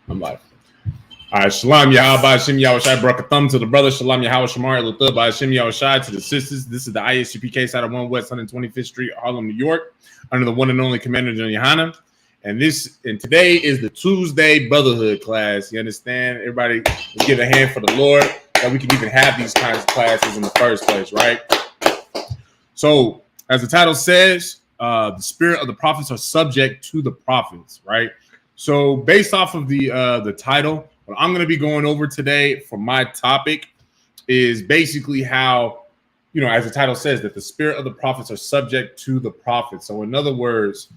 I'm like, all right, Shalom Yahweh Hashem Yahushai brought a thumb to the brother. Shalom Yahweh Shamar Lutub by Hashem Yahushai to the sisters. This is the ISUPK side of 1 West 125th Street, Harlem, New York, under the one and only Commander John Yohana. And today is the Tuesday Brotherhood class. You understand? Everybody, let's give a hand for the Lord that we can even have these kinds of classes in the first place, right? So, as the title says, the spirit of the prophets are subject to the prophets, right? So, based off of the title, what I'm going to be going over today for my topic is basically how, as the title says, that the spirit of the prophets are subject to the prophets. So, in other words,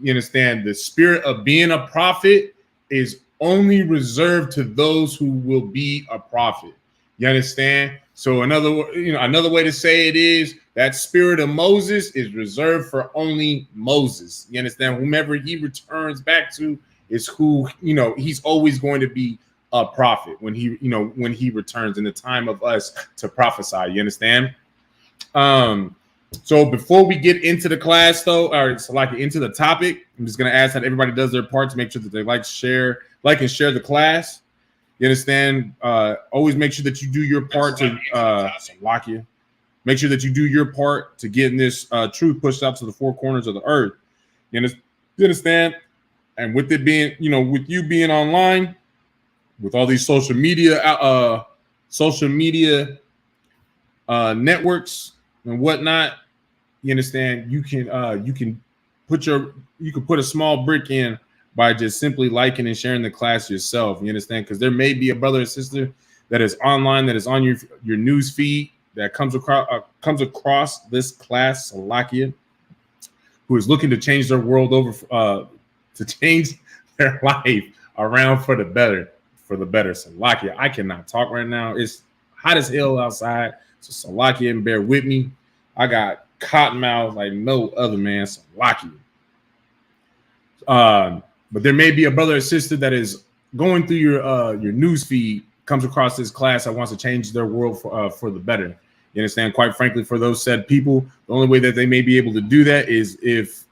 you understand the spirit of being a prophet is only reserved to those who will be a prophet. You understand? So another way to say it is that spirit of Moses is reserved for only Moses. You understand? Whomever he returns back to is who, he's always going to be a prophet when he returns in the time of us to prophesy. You understand? So before we get into the class, though, or so like into the topic, I'm just gonna ask that everybody does their part to make sure that they like and share the class. You understand? Always make sure that you do your part to make sure that you do your part to getting this truth pushed out to the four corners of the earth. You understand? And with it being, with you being online, with all these social media networks and whatnot, you understand, you can put a small brick in by just simply liking and sharing the class yourself. You understand? Because there may be a brother or sister that is online, that is on your news feed, that comes across this class, Salakia, who is looking to change their world over, to change their life around for the better. Salakia, I cannot talk right now. It's hot as hell outside. So Salakia, and bear with me. I got cotton mouth like no other, man. Salakia. But there may be a brother or sister that is going through your news feed, comes across this class that wants to change their world for the better. You understand? Quite frankly, for those said people, the only way that they may be able to do that is if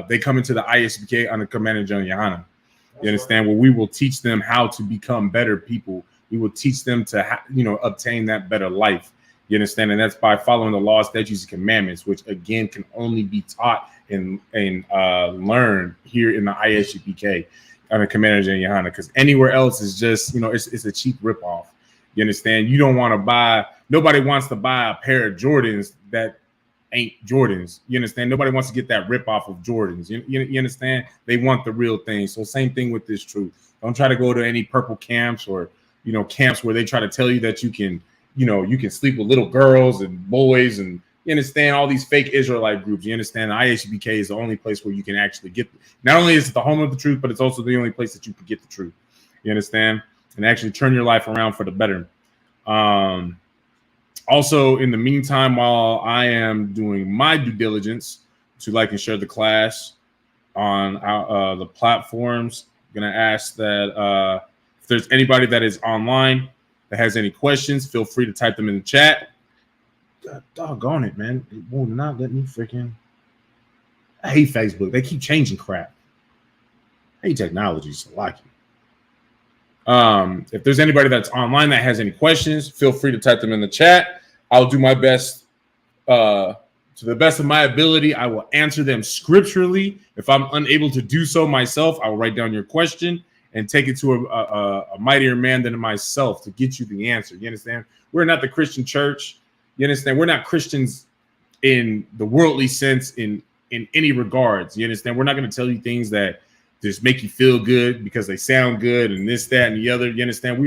they come into the ISUPK under Commander John Yohana. You understand? Well, we will teach them how to become better people. We will teach them to obtain that better life. You understand? And that's by following the laws, statutes, and commandments, which again can only be taught and learned here in the ISUPK under Commander John Yohana. Because anywhere else is just, it's a cheap ripoff. You understand? You don't want to buy. Nobody wants to buy a pair of Jordans that ain't Jordans. You understand? Nobody wants to get that ripoff of Jordans. You understand? They want the real thing. So same thing with this truth. Don't try to go to any purple camps or camps where they try to tell you that you can sleep with little girls and boys, and you understand, all these fake Israelite groups. You understand? The ISUPK is the only place where you can actually get. Not only is it the home of the truth, but it's also the only place that you can get the truth. You understand? And actually turn your life around for the better. Also, in the meantime, while I am doing my due diligence to like and share the class on the platforms, I'm going to ask that if there's anybody that is online that has any questions, feel free to type them in the chat. God, doggone it, man. It will not let me freaking. I hate Facebook. They keep changing crap. I hate technology, so like it. If there's anybody that's online that has any questions, feel free to type them in the chat. I'll do my best, to the best of my ability. I will answer them scripturally. If I'm unable to do so myself, I will write down your question and take it to a mightier man than myself to get you the answer. You understand? We're not the Christian church. You understand? We're not Christians in the worldly sense in any regards. You understand? We're not going to tell you things that just make you feel good because they sound good and this, that, and the other. You understand?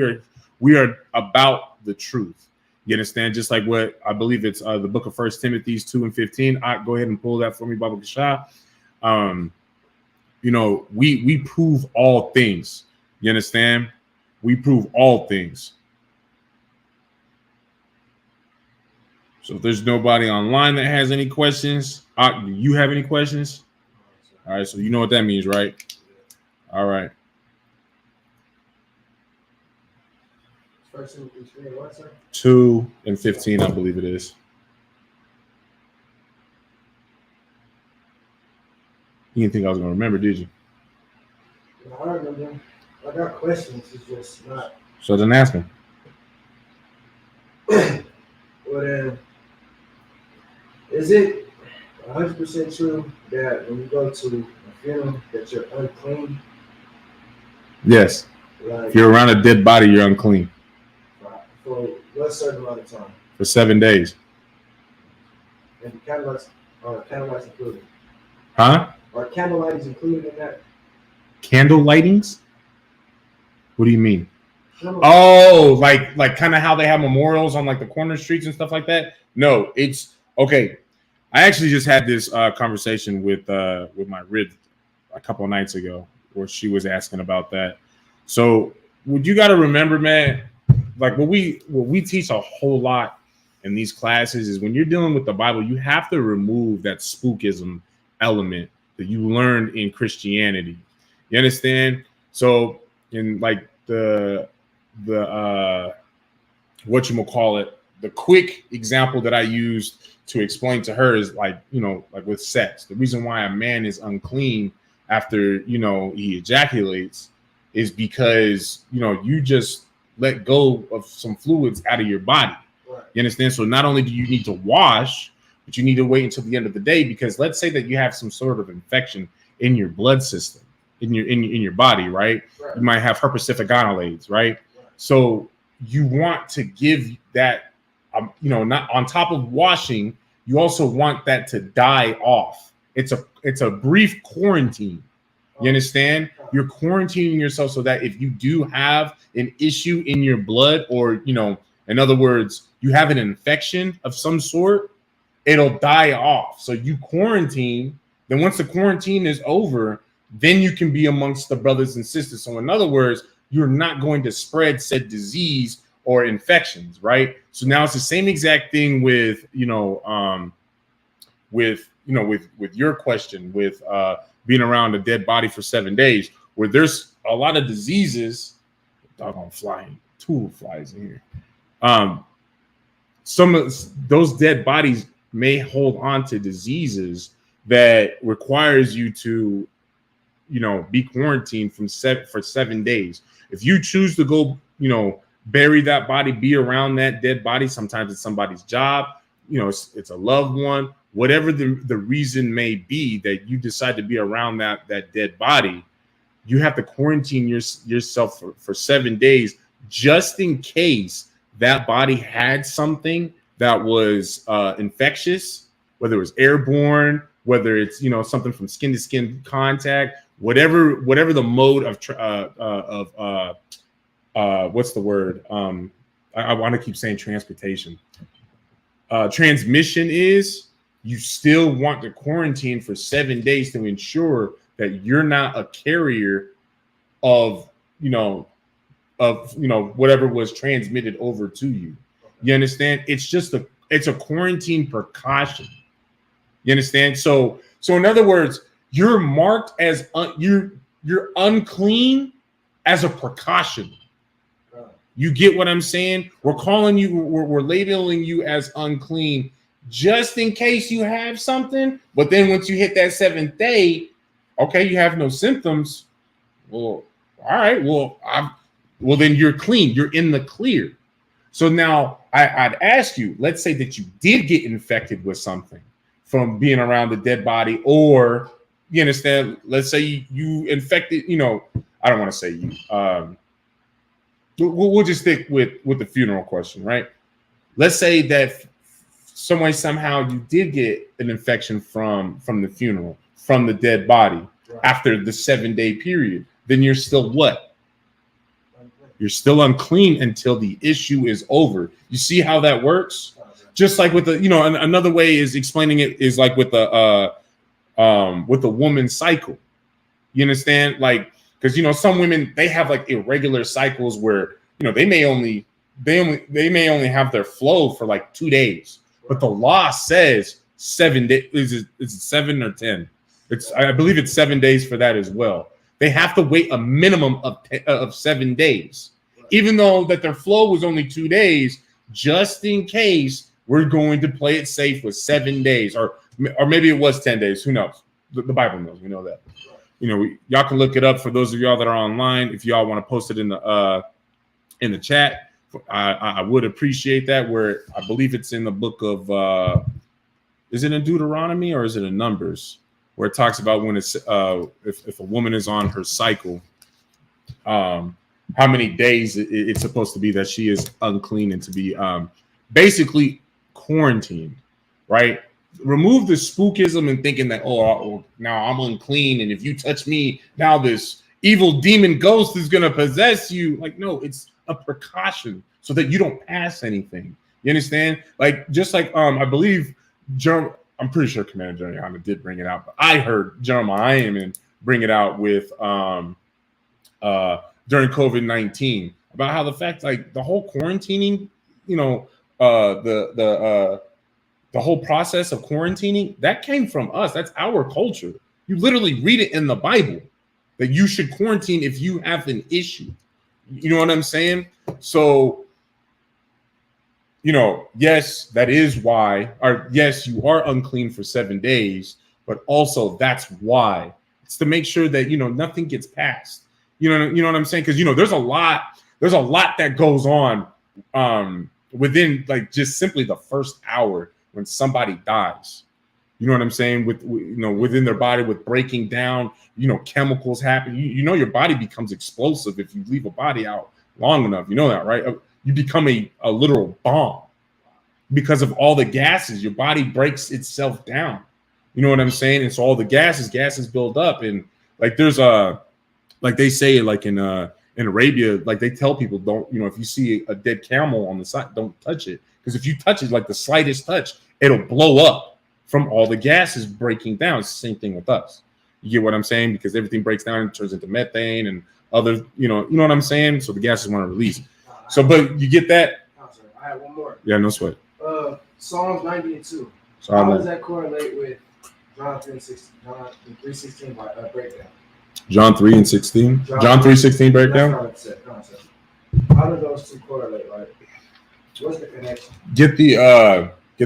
We are about the truth. You understand? Just like what I believe it's the book of 1 Timothy 2:15. Go ahead and pull that for me, Baba Kasha. We prove all things. You understand? We prove all things. So if there's nobody online that has any questions, do you have any questions? All right, so you know what that means, right? All right. 2:15, I believe it is. You didn't think I was gonna remember, did you? No, I remember. I got questions. It's just not. So then ask me. Well then, is it 100% true that when you go to a funeral that you're unclean? Yes. Like If you're around a dead body, you're unclean for what certain amount of time? for 7 days. And candlelights included. Huh? Are candlelights included in that? Candle lightings? What do you mean? Oh, like kind of how they have memorials on like the corner streets and stuff like that? No, it's okay. I actually just had this conversation with my rib a couple of nights ago where she was asking about that. So what you got to remember, man, like what we teach a whole lot in these classes is when you're dealing with the Bible, you have to remove that spookism element that you learned in Christianity. You understand? So in like the whatchamacallit, the quick example that I used to explain to her is like, like with sex. The reason why a man is unclean after, he ejaculates is because, you just let go of some fluids out of your body. Right. You understand? So not only do you need to wash, but you need to wait until the end of the day, because let's say that you have some sort of infection in your blood system, in your body, right? Right. You might have herpes gonades, right? So you want to give that, not on top of washing, you also want that to die off. It's a brief quarantine. You understand? You're quarantining yourself so that if you do have an issue in your blood, or, in other words, you have an infection of some sort, it'll die off. So you quarantine. Then once the quarantine is over, then you can be amongst the brothers and sisters. So in other words, you're not going to spread said disease or infections, right? So now it's the same exact thing with, with your question with being around a dead body for 7 days, where there's a lot of diseases. Doggone flying, two flies in here. Some of those dead bodies may hold on to diseases that requires you to, be quarantined for 7 days. If you choose to go, bury that body, be around that dead body, sometimes it's somebody's job, it's a loved one, whatever the reason may be that you decide to be around that dead body, you have to quarantine yourself for 7 days, just in case that body had something that was infectious, whether it was airborne, whether it's, something from skin to skin contact, whatever the mode of what's the word? I want to keep saying transportation. Transmission is, you still want to quarantine for 7 days to ensure that you're not a carrier of, whatever was transmitted over to you. You understand? It's just it's a quarantine precaution. You understand? So in other words, you're marked as you're unclean as a precaution. You get what I'm saying? We're calling you, we're labeling you as unclean just in case you have something. But then once you hit that 7th day, okay, you have no symptoms. Well, all right. Well, then you're clean. You're in the clear. So now I'd ask you, let's say that you did get infected with something from being around the dead body, or you understand, let's say you infected, I don't want to say you, we'll just stick with the funeral question, right? Let's say that some way, somehow you did get an infection from the funeral, from the dead body, right, after the 7-day period. Then you're still what? You're still unclean until the issue is over. You see how that works? Just like with the, another way is explaining it is like with the woman's cycle. You understand? Like, because some women, they have like irregular cycles where they may only have their flow for like 2 days, but the law says 7 days. Is it 7 or 10? I believe it's 7 days for that as well. They have to wait a minimum of 7 days, even though that their flow was only 2 days. Just in case, we're going to play it safe with 7 days, or maybe it was 10 days. Who knows? the Bible knows. We know that. Y'all can look it up for those of y'all that are online. If y'all want to post it in the chat, I would appreciate that. Where I believe it's in the book of, is it in Deuteronomy or is it in Numbers, where it talks about when it's if a woman is on her cycle, how many days it's supposed to be that she is unclean and to be basically quarantined, right? Remove the spookism and thinking that, now I'm unclean, and if you touch me, now this evil demon ghost is going to possess you. Like, no, it's a precaution so that you don't pass anything. You understand? Like, just like I believe I'm pretty sure Commander Jeremiah did bring it out, but I heard Jeremiah bring it out with during COVID-19 about how the fact, like, the whole quarantining, the whole process of quarantining, that came from us. That's our culture. You literally read it in the Bible that you should quarantine if you have an issue. You know what I'm saying? So, yes, that is why, or yes, you are unclean for 7 days, but also that's why. It's to make sure that, nothing gets passed. You know what I'm saying? Because, there's a lot that goes on within, like, just simply the first hour when somebody dies. You know what I'm saying? Within their body, with breaking down, chemicals happen. Your body becomes explosive if you leave a body out long enough. You know that, right? You become a literal bomb because of all the gases. Your body breaks itself down. You know what I'm saying? And so all the gases build up. And like there's like they say, like in Arabia, like they tell people, don't, if you see a dead camel on the side, don't touch it. Because if you touch it, like the slightest touch, it'll blow up from all the gases breaking down. It's the same thing with us. You get what I'm saying? Because everything breaks down and turns into methane and other, you know what I'm saying? So the gases want to release. So, but you get that? I have one more. Yeah, no sweat. Psalms 90:2. So how does that correlate with John 3:16 by breakdown? John 3:16? John 3:16 breakdown? How do those two correlate? Like, what's the connection? Get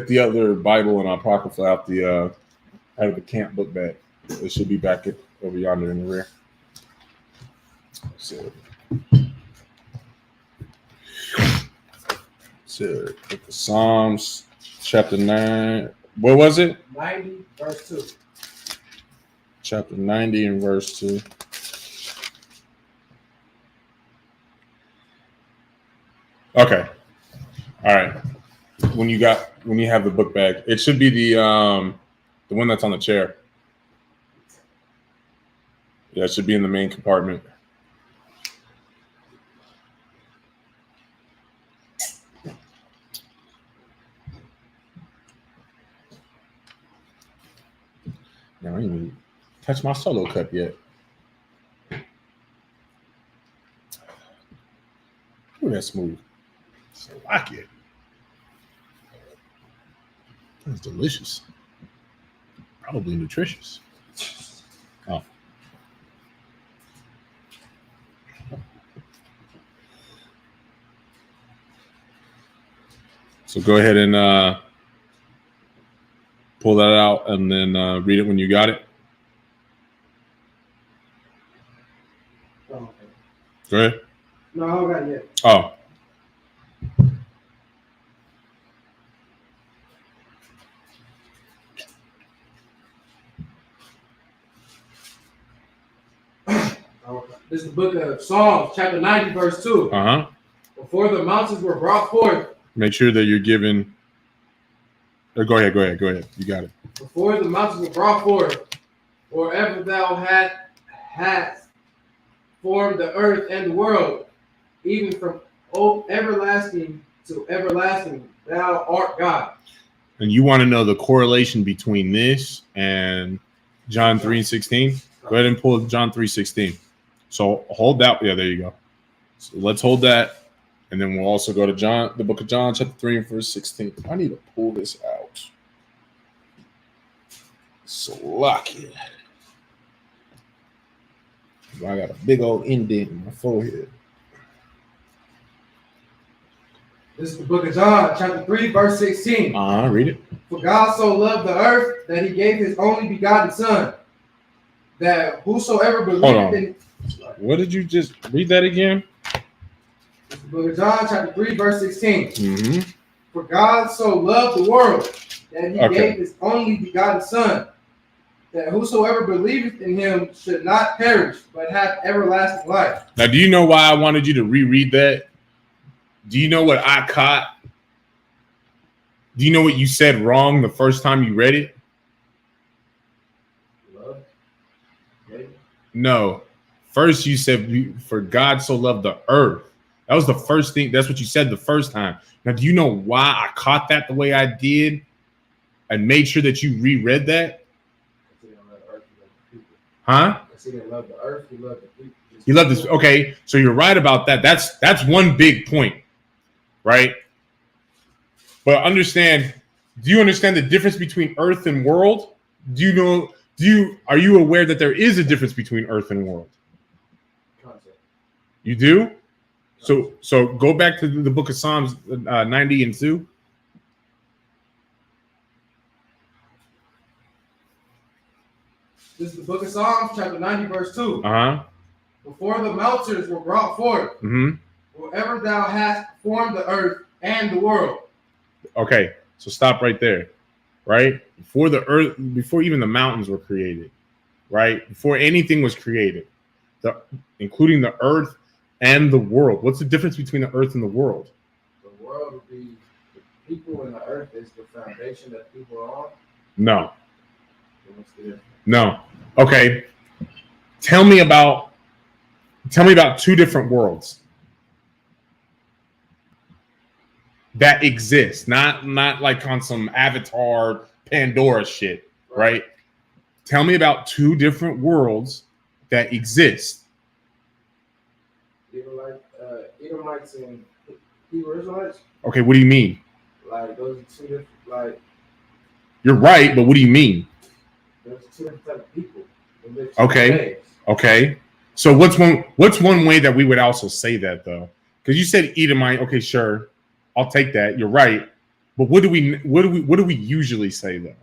the other Bible and Apocrypha out of the camp book bag. It should be back over yonder in the rear. So the Psalms chapter 9. What was it? 90 verse 2. Chapter 90 and verse 2. Okay. All right. When you have the book bag, it should be the one that's on the chair. Yeah, it should be in the main compartment. Now, I didn't even touch my solo cup yet. Ooh, that's smooth. So I like it. That's delicious. Probably nutritious. Oh. So go ahead and pull that out and then read it when you got it. Oh, okay. Go ahead. No, I haven't got it yet. Oh. This is the book of Psalms, chapter 90, verse 2. Uh-huh. Before the mountains were brought forth. Make sure that you're giving. Go ahead. You got it. Before the mountains were brought forth, or ever thou hast formed the earth and the world, even from everlasting to everlasting, thou art God. And you want to know the correlation between this and John 3:16? Go ahead and pull John 3:16. So hold that. Yeah, there you go. So let's hold that. And then we'll also go to John, the book of John, chapter 3 and verse 16. I need to pull this out. So lucky. I got a big old indent in my forehead. This is the book of John, chapter 3, verse 16. Read it. For God so loved the earth that he gave his only begotten son, that whosoever Hold believeth on. in What did you just read that again? it's the book of John, chapter 3, verse 16. Mm-hmm. For God so loved the world that he gave his only begotten Son, that whosoever believeth in him should not perish, but have everlasting life. Now, do you know why I wanted you to reread that? Do you know what I caught? Do you know what you said wrong the first time you read it? Love. Maybe. No. First, you said, for God so loved the earth. That was the first thing. That's what you said the first time. Now, do you know why I caught that the way I did and made sure that you reread that? Huh? He didn't love the earth, he loved the people. He loved this. Okay, so you're right about that. That's one big point, right? But understand, do you understand the difference between earth and world? Are you aware that there is a difference between earth and world? Concept. You do? So go back to the book of Psalms 90 and 2. This is the book of Psalms, chapter 90, verse 2. Uh-huh. Before the mountains were brought forth, wherever thou hast formed the earth and the world. Okay, so stop right there, right? Before even the mountains were created, right? Before anything was created, including the earth and the world. What's the difference between the earth and the world? The world would be the people, and the earth is the foundation that people are on. No. What's the difference? No. Okay. Tell me about two different worlds that exist, not like on some Avatar Pandora shit, right? Tell me about two different worlds that exist. Edomites and Hebrew Israelites. Okay, what do you mean? Like those are two different. Like you're right, but what do you mean? There's two different types of people. Okay. Okay. So what's one way that we would also say that though? Because you said Edomite. Okay, sure, I'll take that. You're right. But what do we usually say though?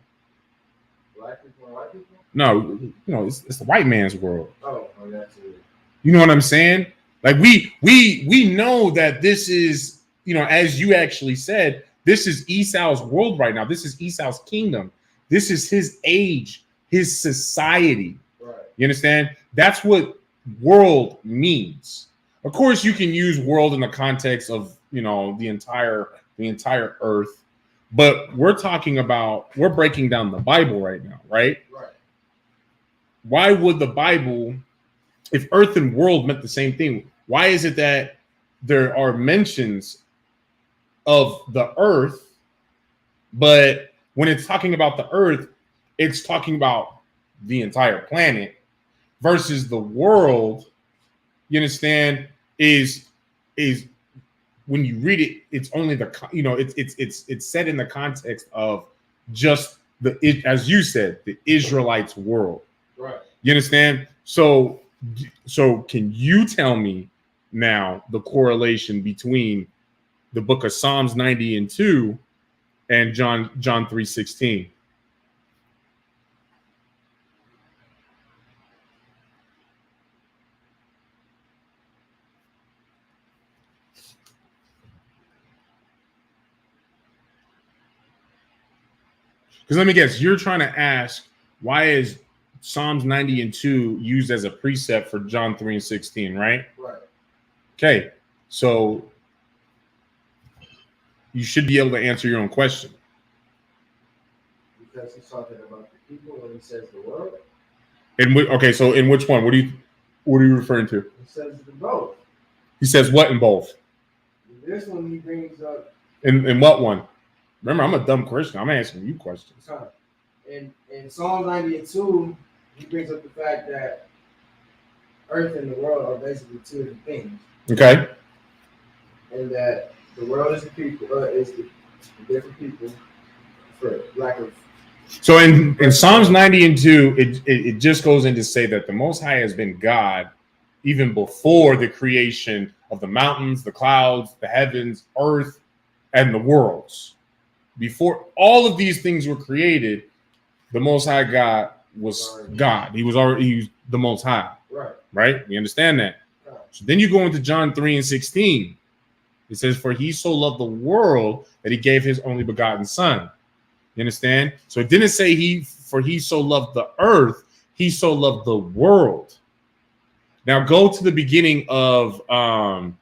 Black people and white people? No, it's the white man's world. Oh, that's it. You know what I'm saying? Like we know that this is, as you actually said, this is Esau's world right now. This is Esau's kingdom. This is his age, his society. Right. You understand? That's what world means. Of course, you can use world in the context of, the entire earth, but we're breaking down the Bible right now, right? Right. Why would the Bible, if earth and world meant the same thing, why is it that there are mentions of the earth, but when it's talking about the earth, it's talking about the entire planet versus the world, you understand, is when you read it, it's only it's set in the context of just as you said, the Israelites' world. Right. You understand? So can you tell me now the correlation between the book of Psalms 90 and 2 and John 3:16? Because let me guess, you're trying to ask, why is Psalms 90 and 2 used as a precept for John 3 and 16, right? Right. Okay, so you should be able to answer your own question. Because he's talking about the people when he says the world. So in which one? What are you referring to? He says the both. He says what in both? This one he brings up. In what one? Remember, I'm a dumb Christian. I'm asking you questions. In Psalm 90 and 2, he brings up the fact that earth and the world are basically two different things. Okay. And that the world is the people, is the different people for lack of. So in Psalms 90 and 2, it just goes in to say that the Most High has been God even before the creation of the mountains, the clouds, the heavens, earth, and the worlds. Before all of these things were created, the Most High God was God. He was the Most High. Right. Right? We understand that. Right. So then you go into John 3:16. It says, "For he so loved the world that he gave his only begotten Son." You understand? So it didn't say for he so loved the earth, he so loved the world. Now go to the beginning of John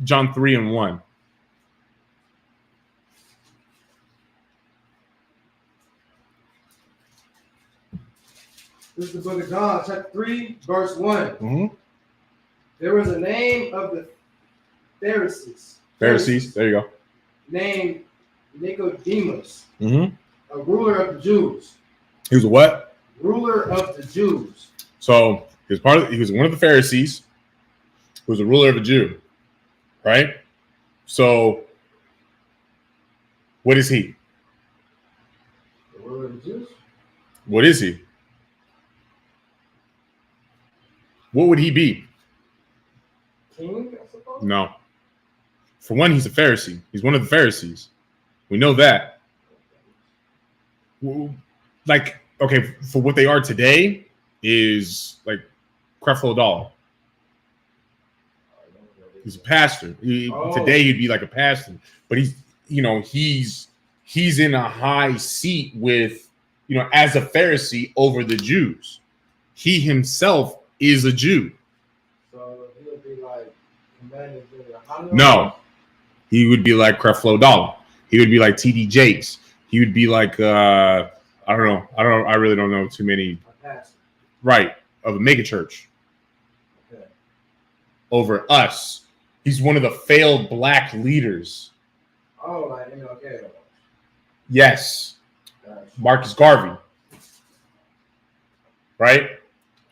3:1. This is the book of John, chapter 3, verse 1. Mm-hmm. There was a name of the Pharisees. Pharisees, there you go. Named Nicodemus, Mm-hmm. a ruler of the Jews. He was a what? Ruler of the Jews. So he was one of the Pharisees, who was a ruler of a Jew, right? So what is he? The ruler of the Jews? What is he? What would he be? King, I suppose? No. For one, he's a Pharisee. He's one of the Pharisees. We know that. Like, okay, for what they are today is like Creflo Dollar. He's a pastor. Today he'd be like a pastor, but he's in a high seat with, as a Pharisee over the Jews. He himself is a Jew. So he would be like No, he would be like Creflo Dollar. He would be like TD Jakes. He would be like I don't know. I really don't know too many. Right, of a megachurch. Okay. Over us. He's one of the failed black leaders. Oh, like okay. Yes. Gotcha. Marcus Garvey. Right?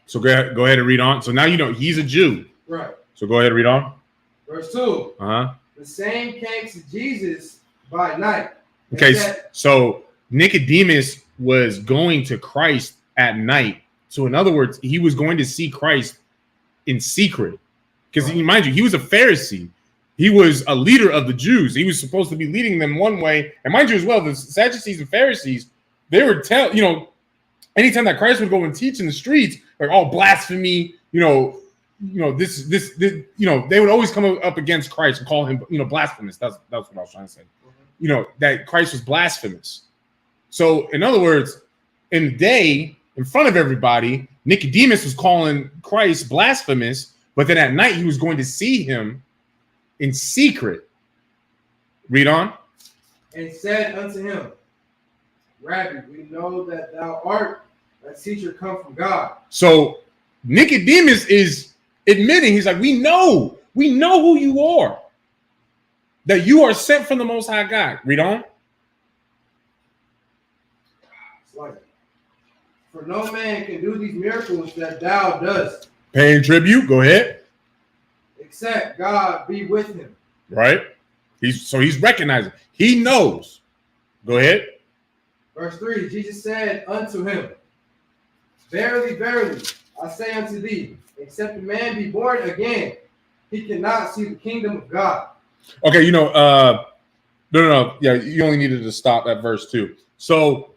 So go ahead and read on. So now he's a Jew. Right. So go ahead and read on. Verse 2. Uh-huh. The same came to Jesus by night. Okay, so Nicodemus was going to Christ at night. So in other words, he was going to see Christ in secret. Because mind you, he was a Pharisee. He was a leader of the Jews. He was supposed to be leading them one way. And mind you as well, the Sadducees and Pharisees, they would anytime that Christ would go and teach in the streets, like, oh, blasphemy, this, they would always come up against Christ and call him, blasphemous. That's what I was trying to say. That Christ was blasphemous. So in other words, in the day, in front of everybody, Nicodemus was calling Christ blasphemous, but then at night he was going to see him in secret. Read on. And said unto him, Rabbi, we know that thou art a teacher come from God. So Nicodemus is admitting, he's like, we know who you are, that you are sent from the Most High God. Read on. It's like, for no man can do these miracles that thou dost. Paying tribute. Go ahead. Except God be with him. Right. He's recognizing. He knows. Go ahead. Verse 3, Jesus said unto him, Verily, verily, I say unto thee, except a man be born again, he cannot see the kingdom of God. Okay, no. Yeah, you only needed to stop at verse 2. So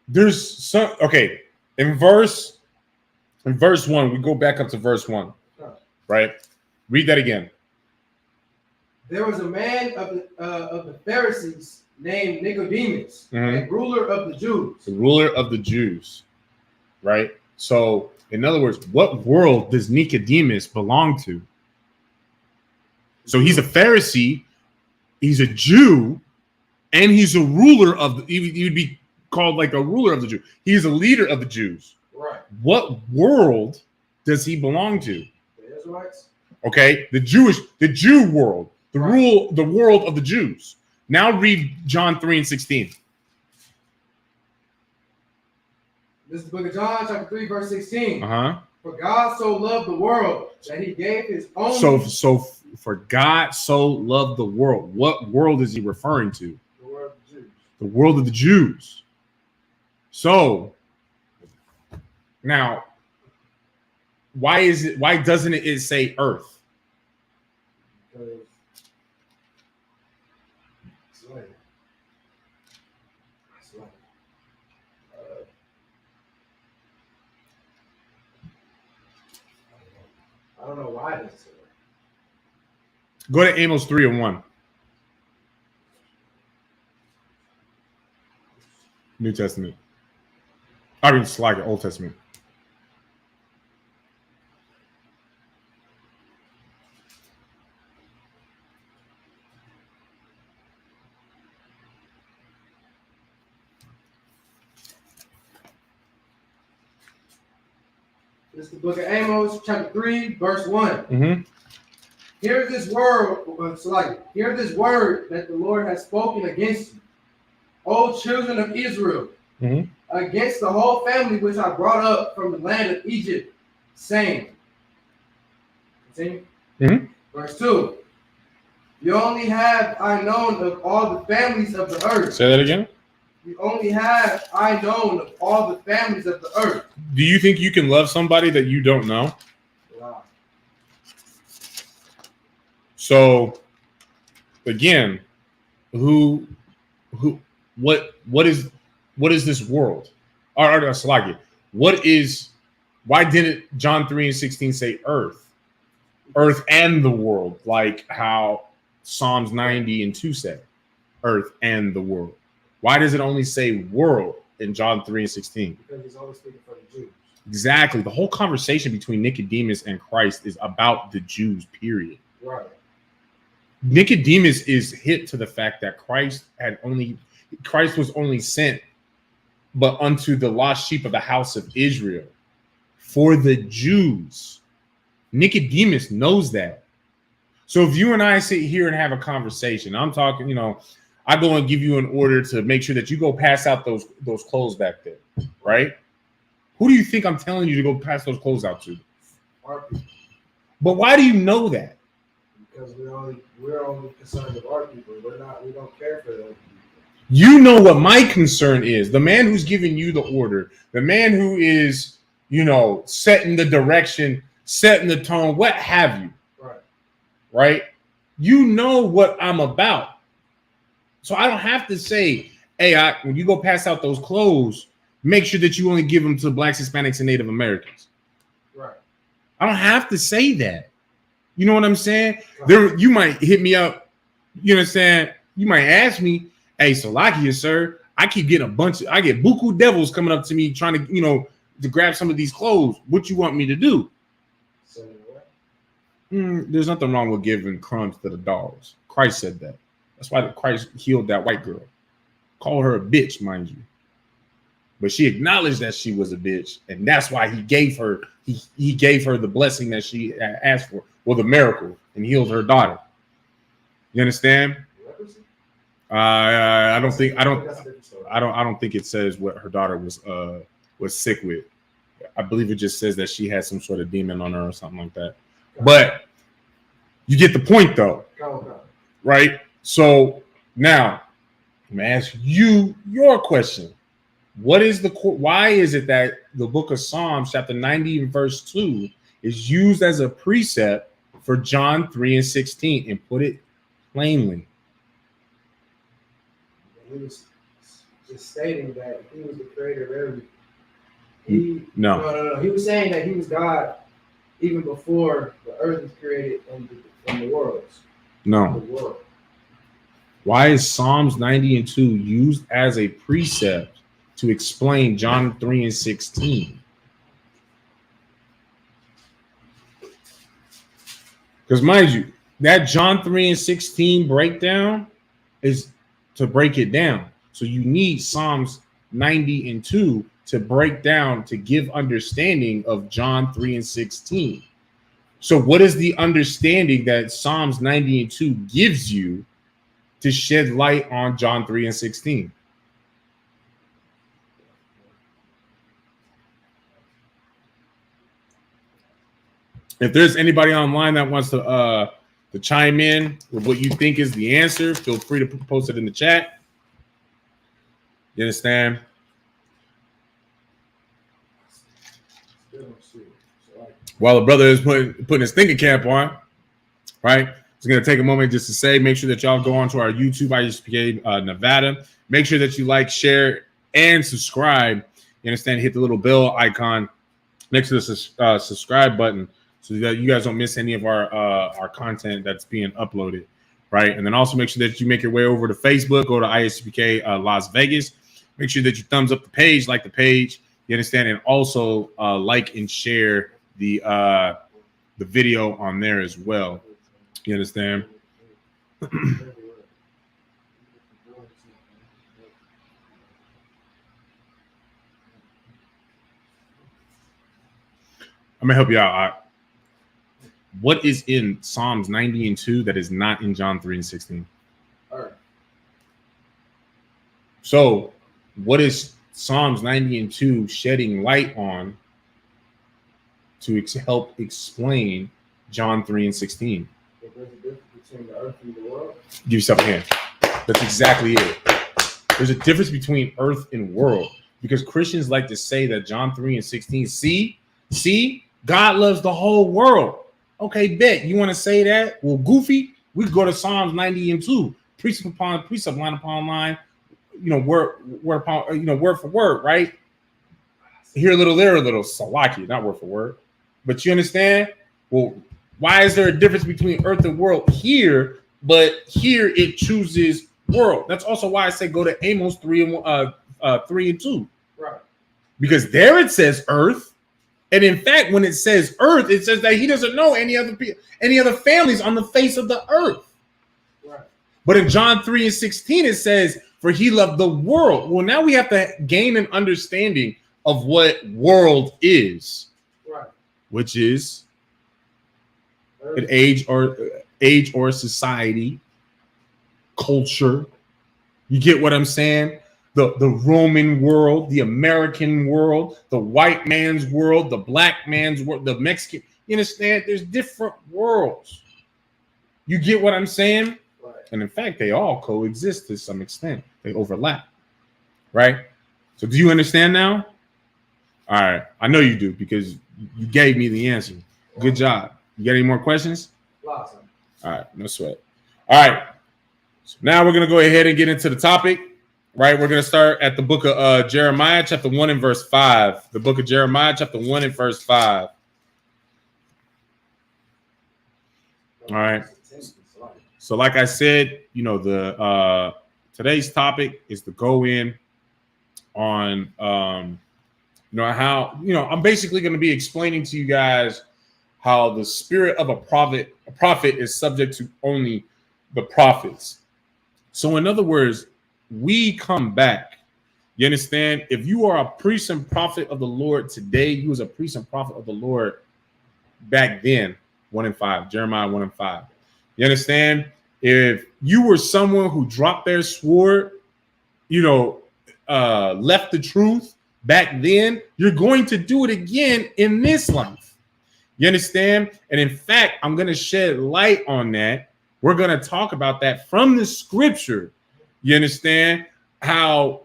there's some, okay, in verse 1, we go back up to verse 1. Right? Read that again. There was a man of the Pharisees named Nicodemus, a ruler of the Jews. The ruler of the Jews. Right? So, in other words, what world does Nicodemus belong to? So he's a Pharisee, he's a Jew, and he's a ruler of you'd be called like a ruler of the Jews. He's a leader of the Jews. Right. What world does he belong to? The Israelites. Okay, the Jew world, the world of the Jews. Now read John 3:16. This is the book of John, chapter 3, verse 16. For God so loved the world that he gave his only. So for God so loved the world. What world is he referring to? The world of the Jews. The world of the Jews. So now, why doesn't it say earth? Because I don't know why it doesn't say that. Go to Amos 3:1. New Testament. I mean, it's like Old Testament. This is the book of Amos, chapter 3, verse 1. Mm-hmm. Hear this word, hear this word that the Lord has spoken against you, O children of Israel, against the whole family which I brought up from the land of Egypt, saying, continue. Verse 2. You only have I known of all the families of the earth. Say that again. You only have I known of all the families of the earth. Do you think you can love somebody that you don't know? Wow. So, again, what is this world? Why didn't John 3:16 say earth? Earth and the world, like how Psalms 90:2 said, earth and the world. Why does it only say world in John 3:16? Because he's always speaking for the Jews. Exactly. The whole conversation between Nicodemus and Christ is about the Jews, period. Right. Nicodemus is hit to the fact that Christ was only sent but unto the lost sheep of the house of Israel, for the Jews. Nicodemus knows that. So if you and I sit here and have a conversation, I'm talking, I go and give you an order to make sure that you go pass out those clothes back there, right? Who do you think I'm telling you to go pass those clothes out to? Our people. But why do you know that? Because we're only concerned with our people. We don't care for them. You know what my concern is. The man who's giving you the order, the man who is, setting the direction, setting the tone, what have you. Right? You know what I'm about. So I don't have to say, hey, when you go pass out those clothes, make sure that you only give them to Blacks, Hispanics, and Native Americans. Right. I don't have to say that. You know what I'm saying? You might hit me up. You understand? You might ask me, hey, Salakia, sir, I keep getting I get buku devils coming up to me trying to, to grab some of these clothes. What you want me to do? There's nothing wrong with giving crumbs to the dogs. Christ said that. That's why Christ healed that white girl. Call her a bitch, mind you. But she acknowledged that she was a bitch, and that's why he gave her the blessing that she asked for, well, the miracle, and healed her daughter. You understand? I don't think it says what her daughter was sick with. I believe it just says that she had some sort of demon on her or something like that. But you get the point, though, right? So now I'm gonna ask you your question. Why is it that the book of Psalms, chapter 90 and verse 2, is used as a precept for John 3:16? And put it plainly. He was just stating that he was the creator of everything. No. He was saying that he was God even before the earth was created and the worlds. No. The world. Why is Psalms 90:2 used as a precept to explain John 3:16? Because mind you, that John 3:16 breakdown is to break it down. So you need Psalms 90:2 to break down, to give understanding of John 3:16. So what is the understanding that Psalms 90:2 gives you to shed light on John 3:16? If there's anybody online that wants to chime in with what you think is the answer, feel free to post it in the chat. You understand? While the brother is putting his thinking cap on, right? It's going to take a moment just to say, make sure that y'all go on to our YouTube, ISUPK Nevada. Make sure that you like, share, and subscribe. You understand? Hit the little bell icon next to the subscribe button so that you guys don't miss any of our content that's being uploaded, right? And then also make sure that you make your way over to Facebook, go to ISUPK Las Vegas. Make sure that you thumbs up the page, like the page. You understand, and also like and share the video on there as well. You understand? I'm gonna help you out. What is in Psalms 90 and 2 that is not in John 3 and 16? So, what is Psalms 90 and 2 shedding light on to help explain John 3 and 16? There's a difference between the earth and the world. Give yourself a hand. That's exactly it. There's a difference between earth and world, because Christians like to say that John 3 and 16, see, God loves the whole world. Okay, bet. You want to say that? Well, goofy, we go to Psalms 90 and 2, precept upon precept, line upon line, word for word, right? Here a little, there a little, salaki, not word for word. But you understand? Well, why is there a difference between earth and world here, but here it chooses world? That's also why I say go to Amos 3 and 2. Right. Because there it says earth. And in fact, when it says earth, it says that he doesn't know any other families on the face of the earth. Right. But in John 3 and 16, it says, for he loved the world. Well, now we have to gain an understanding of what world is. Right. Which is Earth. an age or society, culture. You get what I'm saying? The Roman world, the American world, the white man's world, the black man's world, the Mexican. You understand? There's different worlds. You get what I'm saying? Right. And in fact, they all coexist to some extent. They overlap, right? So do you understand now? All right. I know you do, because you gave me the answer. Good job. You got any more questions? Lots. All right. No sweat. All right. So now we're going to go ahead and get into the topic. Right, we're going to start at the book of Jeremiah, chapter 1 and verse 5. The book of Jeremiah, chapter 1 and verse 5. All right. So like I said, the today's topic is to go in on, how, I'm basically going to be explaining to you guys how the spirit of a prophet is subject to only the prophets. So in other words, we come back. You understand? If you are a priest and prophet of the Lord today, you was a priest and prophet of the Lord back then. 1 and 5, Jeremiah 1 and 5. You understand? If you were someone who dropped their sword, left the truth back then, you're going to do it again in this life. You understand? And in fact, I'm going to shed light on that. We're going to talk about that from the scripture. You understand how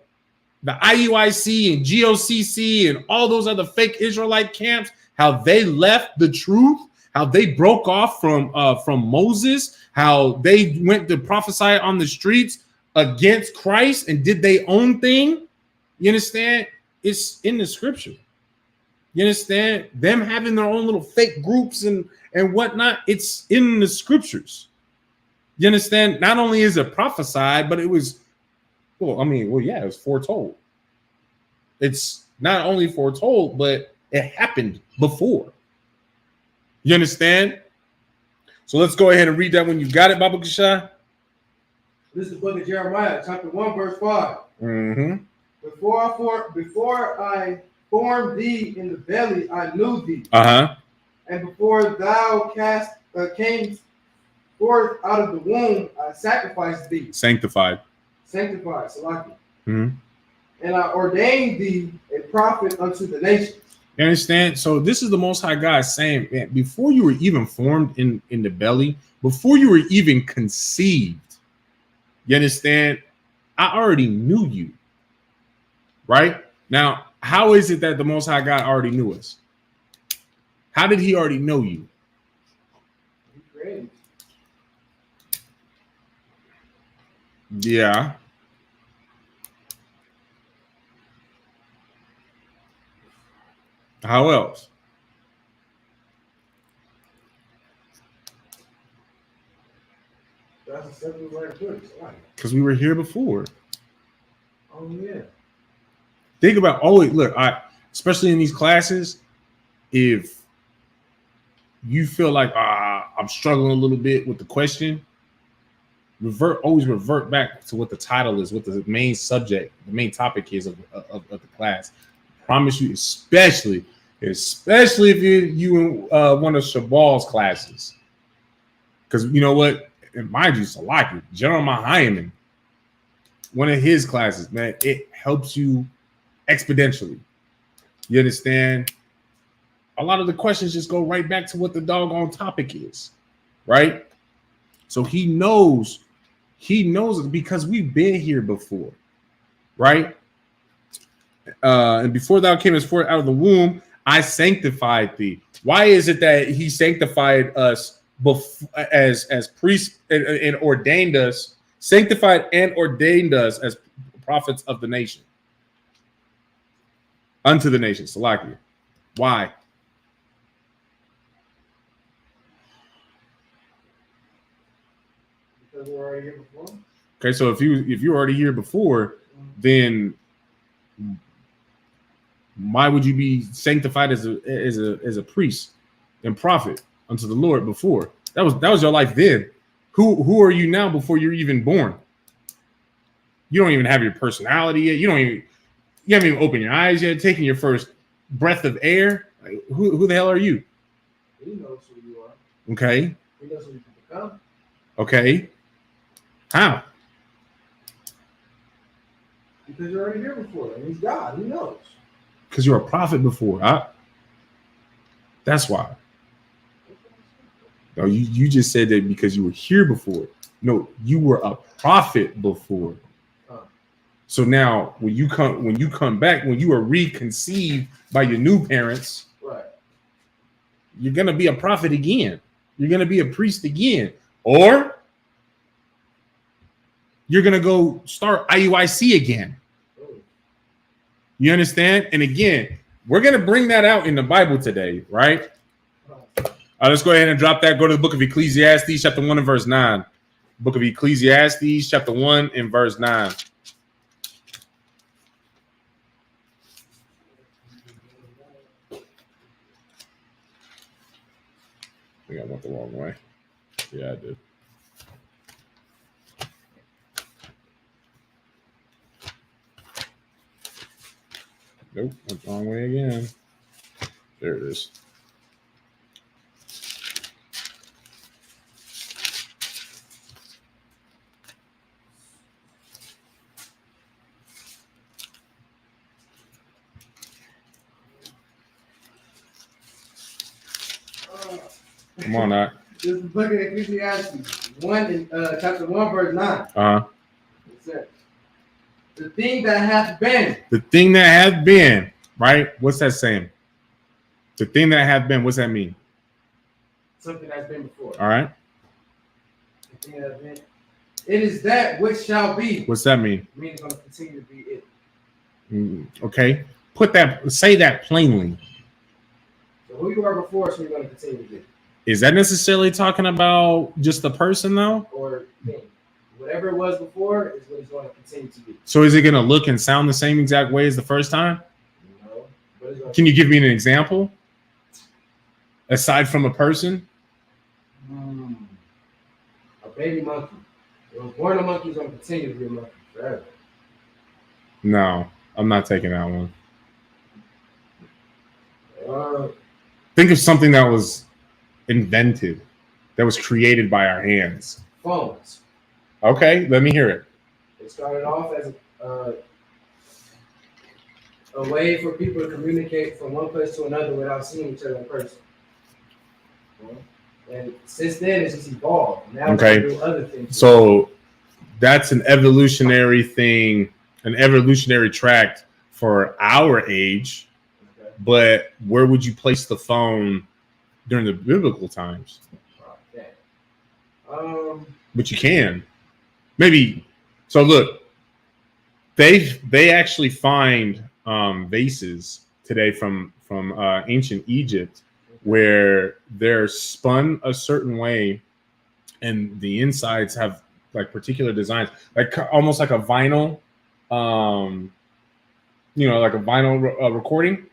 the IUIC and GOCC and all those other fake Israelite camps, how they left the truth, how they broke off from Moses, how they went to prophesy on the streets against Christ and did their own thing. You understand? It's in the scripture. You understand? Them having their own little fake groups and whatnot. It's in the scriptures. You understand? Not only is it prophesied, but it was, it was foretold. It's not only foretold, but it happened before. You understand? So let's go ahead and read that when you got it, Baba Kishai. This is the book of Jeremiah, chapter 1, verse 5. Mm-hmm. Before I formed thee in the belly, I knew thee. Uh-huh. And before thou camest forth out of the womb, I sacrificed thee. Sanctified, Salaki. Mm-hmm. And I ordained thee a prophet unto the nations. You understand? So this is the Most High God saying, man, before you were even formed in the belly, before you were even conceived, you understand? I already knew you. Right? Now, how is it that the Most High God already knew us? How did he already know you? Great. Yeah. How else? That's a simple way to put it. Because we were here before. Oh yeah. Think about always look. Especially in these classes, if you feel like I'm struggling a little bit with the question, always revert back to what the title is, what the main subject, the main topic is of the class. I promise you, especially if you one of Shabal's classes, because you know what, and mind you, Salaki, General Mahayaman, one of his classes, man, it helps you exponentially. You understand? A lot of the questions just go right back to what the doggone topic is, right? So he knows it because we've been here before, right? And before thou camest forth out of the womb, I sanctified thee. Why is it that he sanctified us as priests and ordained us, sanctified and ordained us as prophets of the nation? Unto the nation, Salakia. Why? Because we're already here before. Okay, so if you're already here before, then why would you be sanctified as a priest and prophet unto the Lord before? That was your life then. Who are you now before you're even born? You don't even have your personality yet. You haven't even opened your eyes yet, taking your first breath of air. Like, who the hell are you? He knows who you are. Okay. He knows who you can become. Okay. How? Because you're already here before, and he's God. He knows. Because you're a prophet before. That's why. No, you just said that because you were here before. No, you were a prophet before. So now when you come back, when you are reconceived by your new parents, right, you're gonna be a prophet again. You're gonna be a priest again. Or you're gonna go start IUIC again. You understand? And again, we're gonna bring that out in the Bible today, right? Let's go ahead and drop that. Go to the book of Ecclesiastes, chapter 1 and verse 9. Book of Ecclesiastes, chapter 1 and verse 9. I think I went the wrong way. Yeah, I did. Nope, went the wrong way again. There it is. Come on, Doc. This is the book of Ecclesiastes, chapter 1, verse 9. Uh-huh. It says, the thing that hath been. The thing that hath been, right? What's that saying? The thing that hath been, what's that mean? Something that's been before. All right. The thing that hath been. It is that which shall be. What's that mean? It means it's going to continue to be it. Okay. Say that plainly. So who you are before, so you're going to continue to be. Is that necessarily talking about just the person, though? Or thing. Whatever it was before is what it's going to continue to be. So is it going to look and sound the same exact way as the first time? No. Can you give me an example? Aside from a person? A baby monkey. It was born a monkey, is going to continue to be a monkey forever. No, I'm not taking that one. Think of something that was invented, that was created by our hands. Phones. Okay, let me hear it. It started off as a way for people to communicate from one place to another without seeing each other in person. And since then, it's just evolved. Now we do other things. So that's an evolutionary thing, an evolutionary tract for our age. Okay. But where would you place the phone during the biblical times? Okay. But you can. Maybe. So look, they actually find vases today from ancient Egypt where they're spun a certain way and the insides have like particular designs, like almost like a vinyl, like a vinyl recording,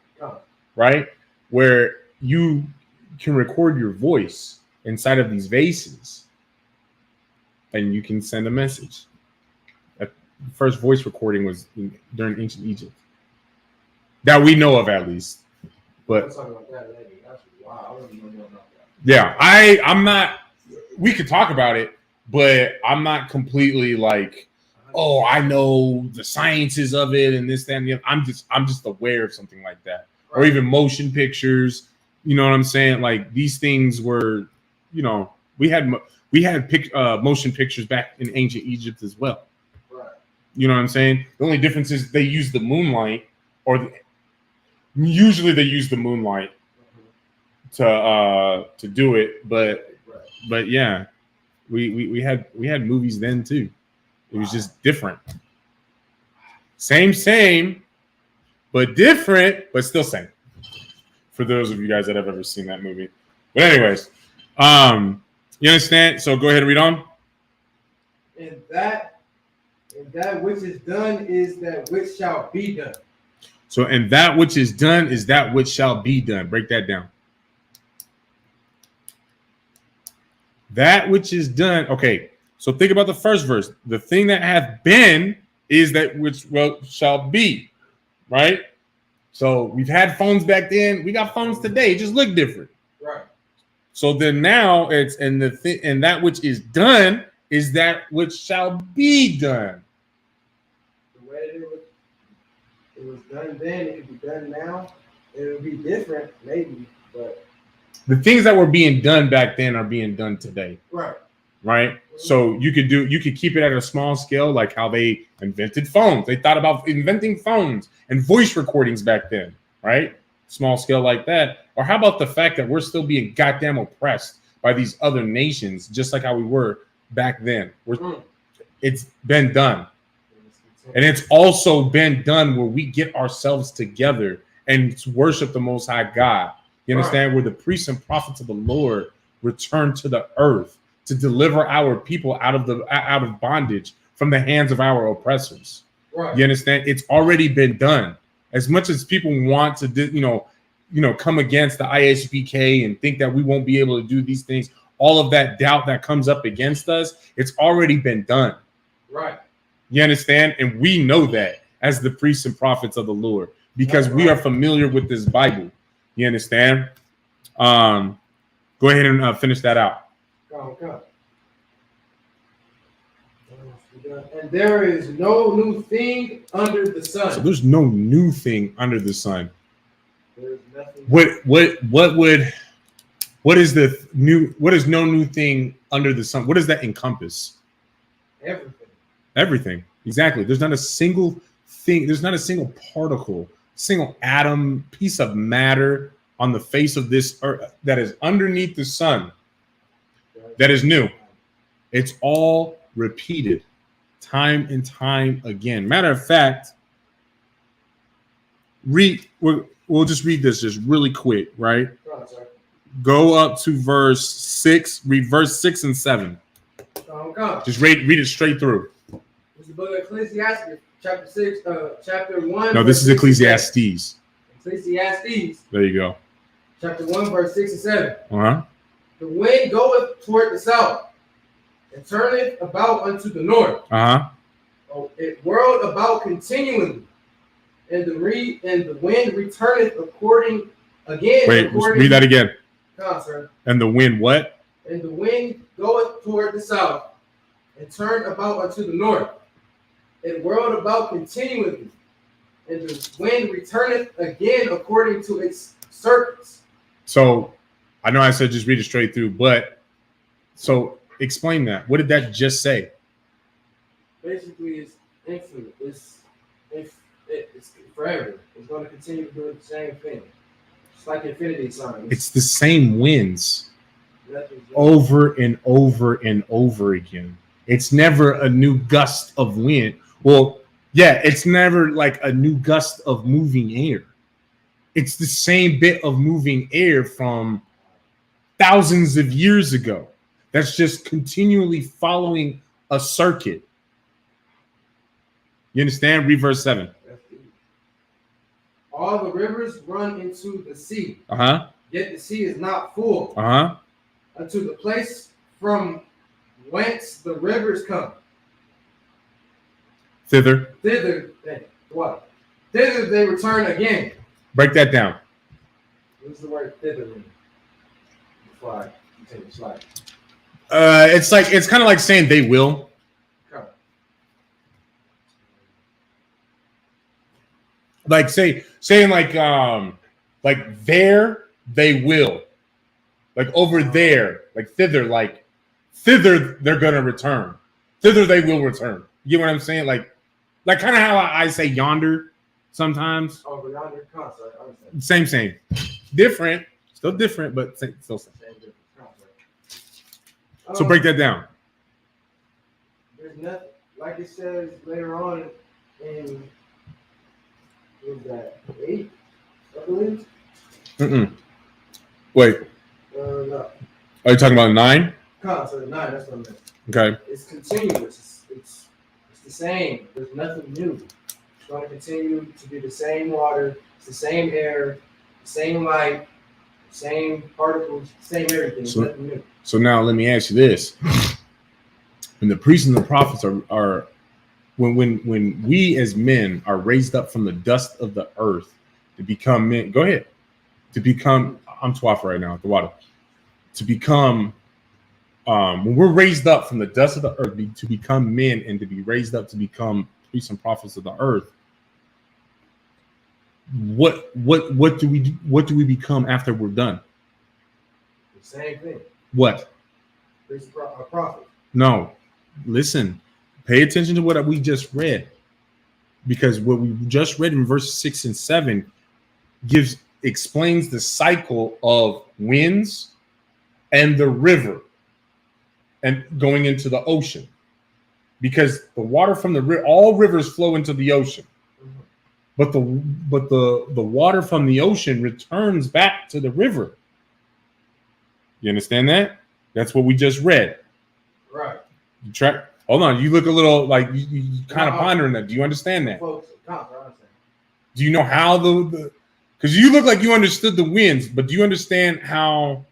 right? Where you can record your voice inside of these vases, and you can send a message. The first voice recording was during ancient Egypt, that we know of at least. But yeah, I'm not. We could talk about it, but I'm not completely like, oh, I know the sciences of it and this, that, and the other. I'm just aware of something like that, right. Or even motion pictures. You know what I'm saying? Like these things were, we had motion pictures back in ancient Egypt as well. Right. You know what I'm saying? The only difference is they use the moonlight, usually they use the moonlight to do it, but yeah, we had movies then too. It was just different. Same, but different, but still same. For those of you guys that have ever seen that movie. But anyways, you understand? So go ahead and read on. And that which is done is that which shall be done. So, and that which is done is that which shall be done. Break that down. That which is done. Okay, so think about the first verse. The thing that hath been is that which shall be, right? So we've had phones back then. We got phones today. It just look different. Right. So then now it's and that which is done is that which shall be done. The way it was done then, it could be done now. It would be different, maybe, but the things that were being done back then are being done today. Right. Right. Mm-hmm. So you could keep it at a small scale, like how they invented phones. They thought about inventing phones and voice recordings back then, right? Small scale like that. Or how about the fact that we're still being goddamn oppressed by these other nations, just like how we were back then? It's been done. And it's also been done where we get ourselves together and worship the Most High God. You understand? Right. Where the priests and prophets of the Lord return to the earth to deliver our people out of bondage from the hands of our oppressors. Right. You understand? It's already been done. As much as people want to, come against the ISUPK and think that we won't be able to do these things, all of that doubt that comes up against us, it's already been done. Right. You understand? And we know that as the priests and prophets of the Lord, because we are familiar with this Bible. You understand? Go ahead and finish that out. Okay. And there is no new thing under the sun. So there's no new thing under the sun. There's nothing. What is the new? What is no new thing under the sun? What does that encompass? Everything. Everything. Exactly. There's not a single thing. There's not a single particle, single atom, piece of matter on the face of this earth that is underneath the sun that is new. It's all repeated time and time again. Matter of fact, we'll just read this just really quick, right? Go up to verse 6, read verse 6 and 7. Just read it straight through. This is the book of Ecclesiastes, chapter 6, chapter 1. No, this is Ecclesiastes. Ecclesiastes. There you go. Chapter 1, verse 6 and 7. Uh-huh. The wind goeth toward the south, and turneth about unto the north. Uh-huh. It whirled about continually, and the wind returneth according again. Wait, read that again. No, sir. And the wind what? And the wind goeth toward the south, and turned about unto the north. It whirled about continually, and the wind returneth again according to its circuits. So, I know I said just read it straight through, but so explain that. What did that just say? Basically, it's infinite. It's forever. It's going to continue doing the same thing. It's like infinity signs. It's the same winds over and over and over again. It's never a new gust of wind. Well, yeah, it's never like a new gust of moving air. It's the same bit of moving air from thousands of years ago that's just continually following a circuit. You understand? Read verse 7. All the rivers run into the sea. Yet the sea is not full. Unto the place from whence the rivers come. Thither what? Thither they return again. Break that down. What's the word thither mean? Slide. Continue, slide. It's kind of like saying they will. Okay. Like saying like there they will. Like over there, like thither they're gonna return. Thither they will return. You get what I'm saying? Like kind of how I say yonder sometimes. Oh, but yonder concept. I understand. Same. Different. Still different, but still same. So break that down. There's nothing, like it says later on in, what is that, 8, I believe? Wait. No. Are you talking about 9? Concept 9, that's what I meant. Okay. It's continuous. It's the same. There's nothing new. It's going to continue to be the same water, it's the same air, the same light, the same particles, same everything. Nothing new. So now let me ask you this. When the priests and the prophets are when we as men are raised up from the dust of the earth to become men, go ahead. To become, I'm 12 right now at the water. To become, when we're raised up from the dust of the earth to become men and to be raised up to become priests and prophets of the earth, what do we become after we're done? The same thing. What? There's a prophet. No, listen, pay attention to what we just read, because what we just read in verse 6 and 7 explains the cycle of winds and the river and going into the ocean, because the water from the river, all rivers flow into the ocean, but the water from the ocean returns back to the river. You understand that? That's what we just read. Right. You try. Hold on. You look a little like you kind of pondering that. Do you understand that? Do you know how the? Because you look like you understood the winds, but do you understand how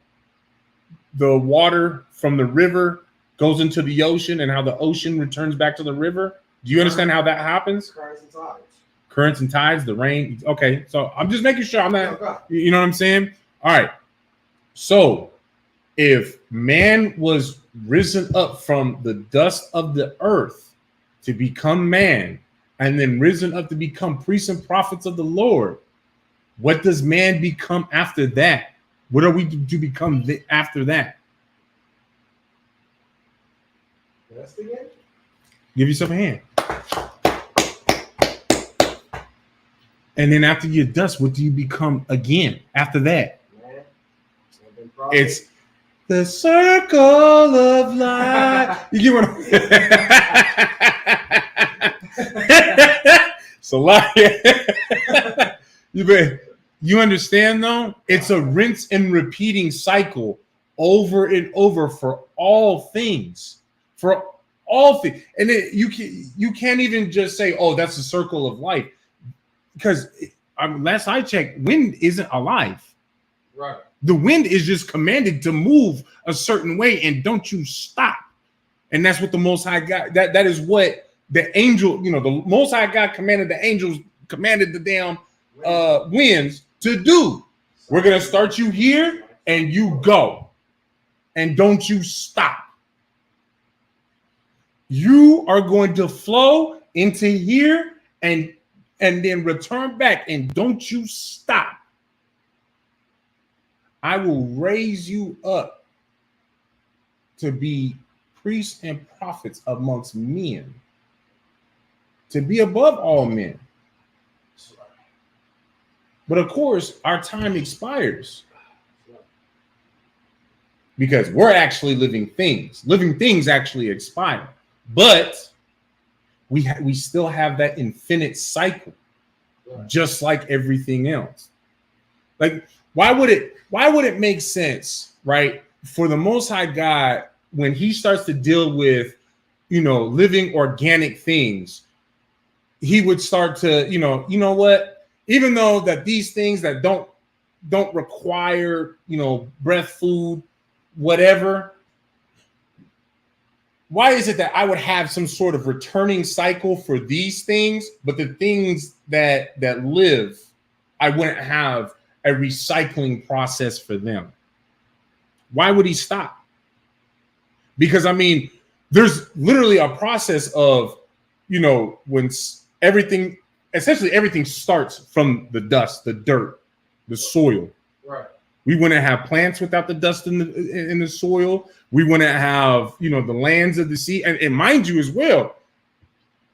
the water from the river goes into the ocean and how the ocean returns back to the river? Do you understand how that happens? Currents and tides. Currents and tides, the rain. Okay, so I'm just making sure I'm not. You know what I'm saying? All right. So if man was risen up from the dust of the earth to become man, and then risen up to become priests and prophets of the Lord, what does man become after that? What are we to become after that? Dust again? Give yourself a hand. And then after you're dust, what do you become again after that? Man, it's the circle of life. You get what I'm So like you understand though? It's a rinse and repeating cycle over and over for all things. For all things. And you can't even just say, oh, that's the circle of life. Because last I checked, wind isn't alive. Right. The wind is just commanded to move a certain way, and don't you stop. And that's what the Most High God, that is what the angel, the Most High God commanded the angels, commanded the damn winds to do. We're going to start you here, and you go. And don't you stop. You are going to flow into here and then return back, and don't you stop. I will raise you up to be priests and prophets amongst men, to be above all men. But of course, our time expires because we're actually living things. Living things actually expire, but we still have that infinite cycle, just like everything else. Like, why would it make sense, right, for the Most High God, when he starts to deal with, living organic things, he would start to, what? Even though that these things that don't require, breath, food, whatever. Why is it that I would have some sort of returning cycle for these things, but the things that live, I wouldn't have a recycling process for them? Why would he stop? Because there's literally a process of, when essentially everything starts from the dust, the dirt, the soil. Right. We wouldn't have plants without the dust in the soil. We wouldn't have, the lands of the sea. And mind you as well,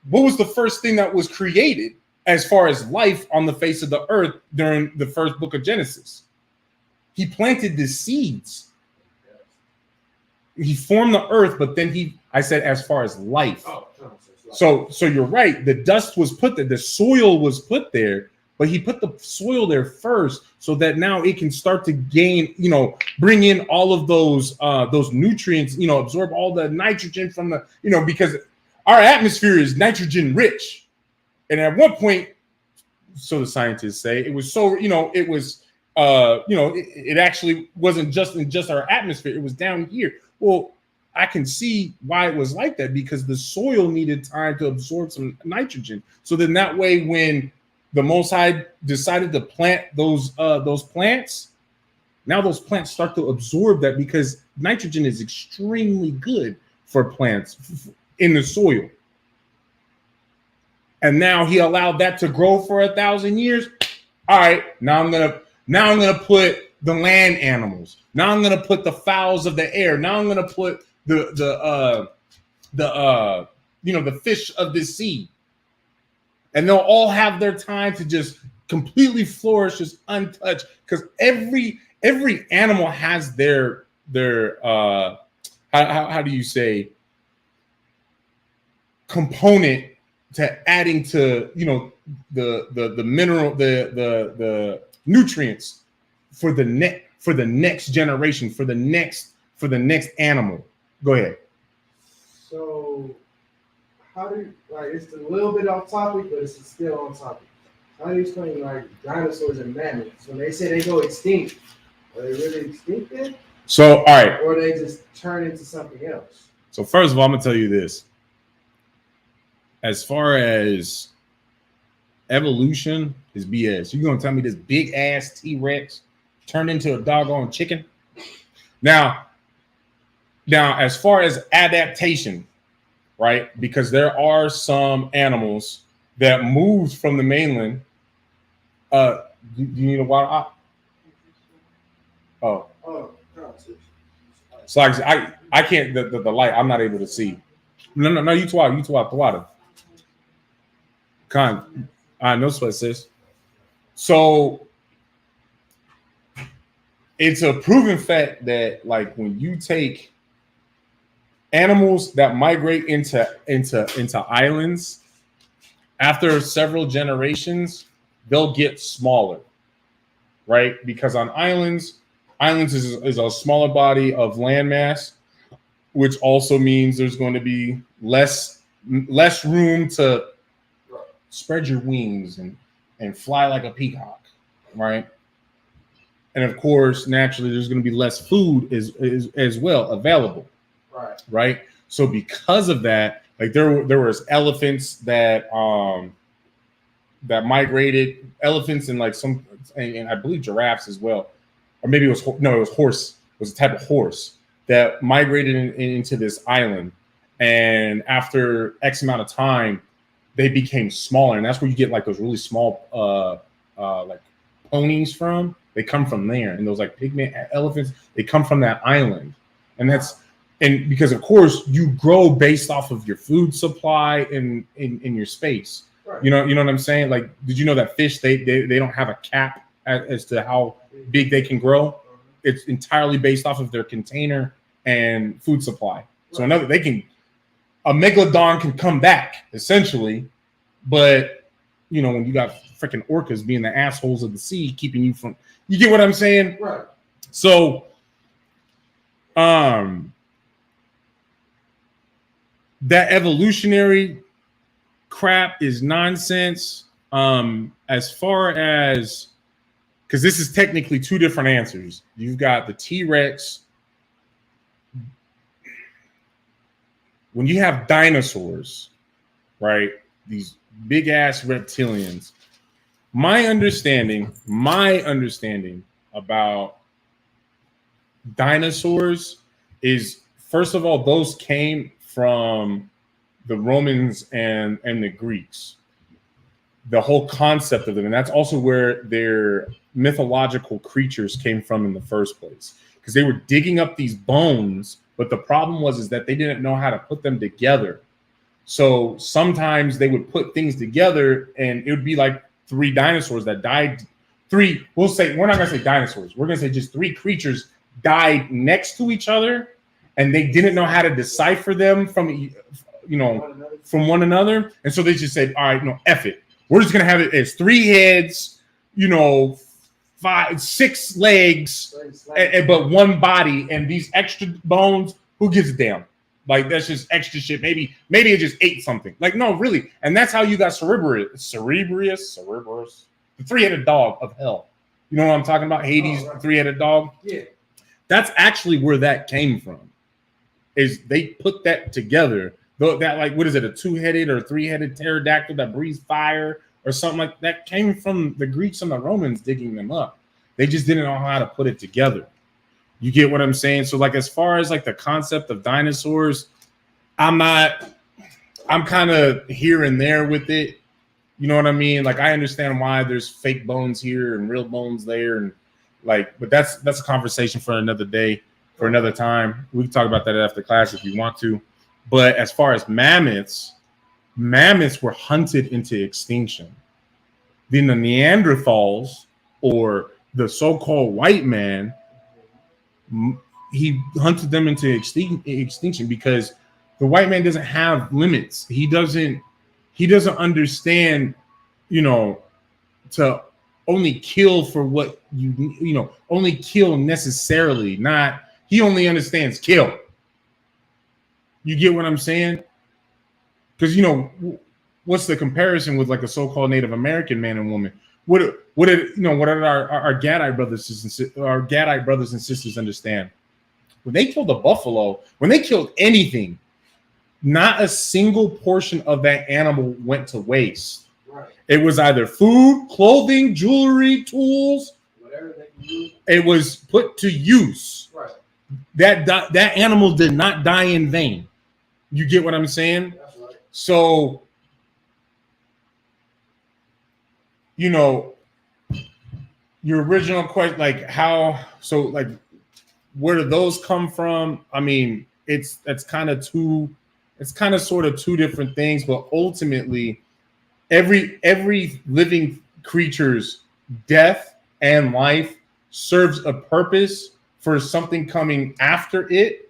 what was the first thing that was created as far as life on the face of the earth during the first book of Genesis? He planted the seeds. He formed the earth, but then I said as far as life. So you're right. The dust was put there. The soil was put there, but he put the soil there first so that now it can start to gain, bring in all of those nutrients, absorb all the nitrogen from the, because our atmosphere is nitrogen rich. And at one point, so the scientists say, it was so, it was, it actually wasn't just in just our atmosphere. It was down here. Well, I can see why it was like that, because the soil needed time to absorb some nitrogen. So then that way, when the Most High decided to plant those plants, now those plants start to absorb that, because nitrogen is extremely good for plants in the soil. And now he allowed that to grow for 1,000 years. All right, now I'm gonna put the land animals. Now I'm gonna put the fowls of the air. Now I'm gonna put the fish of the sea. And they'll all have their time to just completely flourish, just untouched, because every animal has their how do you say, component to adding to the mineral, the nutrients for the next generation, for the next animal. Go ahead. So how do you, it's a little bit off topic, but it's still on topic. How do you explain dinosaurs and mammoths? When they say they go extinct, are they really extinct then? So, all right. Or they just turn into something else? So first of all, I'm gonna tell you this. As far as evolution is BS. You're gonna tell me this big ass T-Rex turned into a doggone chicken? Now, as far as adaptation, right? Because there are some animals that moved from the mainland. Do you need a water? Oh. So I can't, the light, I'm not able to see. No, you two out the water. No sweat, sis. So it's a proven fact that when you take animals that migrate into islands, after several generations, they'll get smaller, right? Because on islands is a smaller body of landmass, which also means there's going to be less room to spread your wings and fly like a peacock, right? And of course, naturally, there's going to be less food as well available. Right. So because of that, there was elephants that migrated, elephants and and I believe giraffes as well, or maybe it was horse. It was a type of horse that migrated into this island, and after X amount of time, they became smaller, and that's where you get those really small ponies from. They come from there, and those pygmy elephants, they come from that island, and because of course you grow based off of your food supply in your space. Right. You know what I'm saying? Did you know that fish they don't have a cap as to how big they can grow? It's entirely based off of their container and food supply. Right. So a megalodon can come back essentially, but when you got freaking orcas being the assholes of the sea, keeping you from, you get what I'm saying? Right. So, that evolutionary crap is nonsense. As far as, because this is technically two different answers. You've got the T-Rex. When you have dinosaurs, right? These big ass reptilians. My understanding about dinosaurs is, first of all, those came from the Romans and the Greeks. The whole concept of them, and that's also where their mythological creatures came from in the first place, because they were digging up these bones, but the problem was that they didn't know how to put them together. So sometimes they would put things together and it would be like three dinosaurs that died. We're not going to say dinosaurs. We're going to say just three creatures died next to each other, and they didn't know how to decipher them from one another. And so they just said, all right, F it. We're just going to have it as three heads, 6 legs, but one body, and these extra bones, who gives a damn? Like, that's just extra shit. Maybe it just ate something. Like, no, really. And that's how you got Cerebrius, the three-headed dog of hell. You know what I'm talking about? Hades, right. Three-headed dog. Yeah. That's actually where that came from. Is they put that together. That, like, what is it? A 2-headed or 3-headed pterodactyl that breathes fire or something like that came from the Greeks and the Romans digging them up. They just didn't know how to put it together. You get what I'm saying? So, like, as far as like the concept of dinosaurs, I'm kind of here and there with it. You know what I mean? Like, I understand why there's fake bones here and real bones there, and like, but that's a conversation for another day, for another time. We can talk about that after class if you want to. But as far as mammoths were hunted into extinction. Then the Neanderthals, or the so-called white man, he hunted them into extinction because the white man doesn't have limits. He doesn't understand, to only kill for what only kill necessarily. Not, he only understands kill. You get what I'm saying? Because what's the comparison with like a so-called Native American man and woman? What are our Gadite brothers and sisters understand? When they killed a buffalo, when they killed anything, not a single portion of that animal went to waste. Right. It was either food, clothing, jewelry, tools, whatever they can use. It was put to use. Right. That animal did not die in vain. You get what I'm saying? That's right. So, your original question, like where do those come from? I mean, it's kind of sort of two different things, but ultimately every living creature's death and life serves a purpose for something coming after it,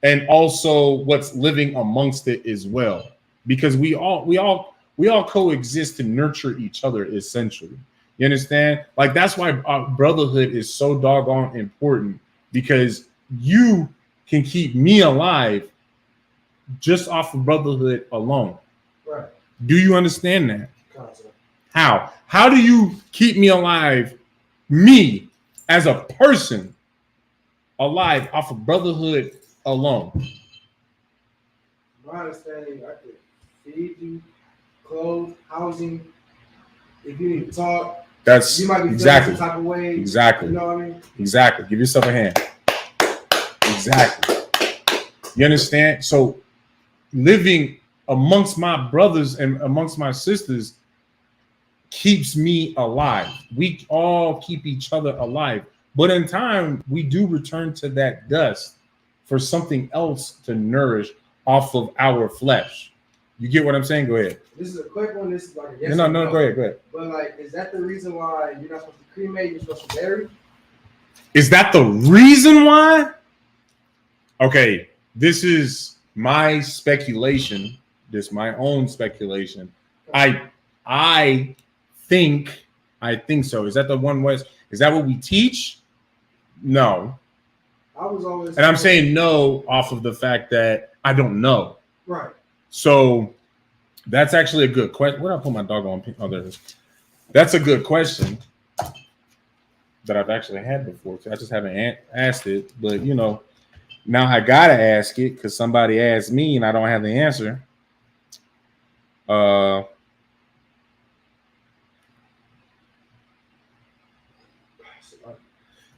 and also what's living amongst it as well, because we all coexist to nurture each other, essentially. You understand? Like, that's why our brotherhood is so doggone important, because you can keep me alive just off of brotherhood alone. Right. Do you understand that? How? How do you keep me alive, me as a person alive, off of brotherhood alone? My understanding, I could feed you, clothes, housing. If you need to talk, you might be exactly some type of way. Exactly. You know what I mean? Exactly. Give yourself a hand. Exactly. You understand? So, living amongst my brothers and amongst my sisters keeps me alive. We all keep each other alive. But in time, we do return to that dust for something else to nourish off of our flesh. You get what I'm saying? Go ahead. This is a quick one. This is like a yes no. Go ahead. But like, is that the reason why you're not supposed to cremate? You're supposed to bury? Is that the reason why? Okay, this is my speculation. This is my own speculation. I think so. Is that the one West? Is that what we teach? No. was always. And I'm saying no off of the fact that I don't know. Right. So that's actually a good question. Where did I put my dog on? Oh, there it is. That's a good question that I've actually had before. I just haven't asked it. But, you know, now I got to ask it because somebody asked me and I don't have the answer.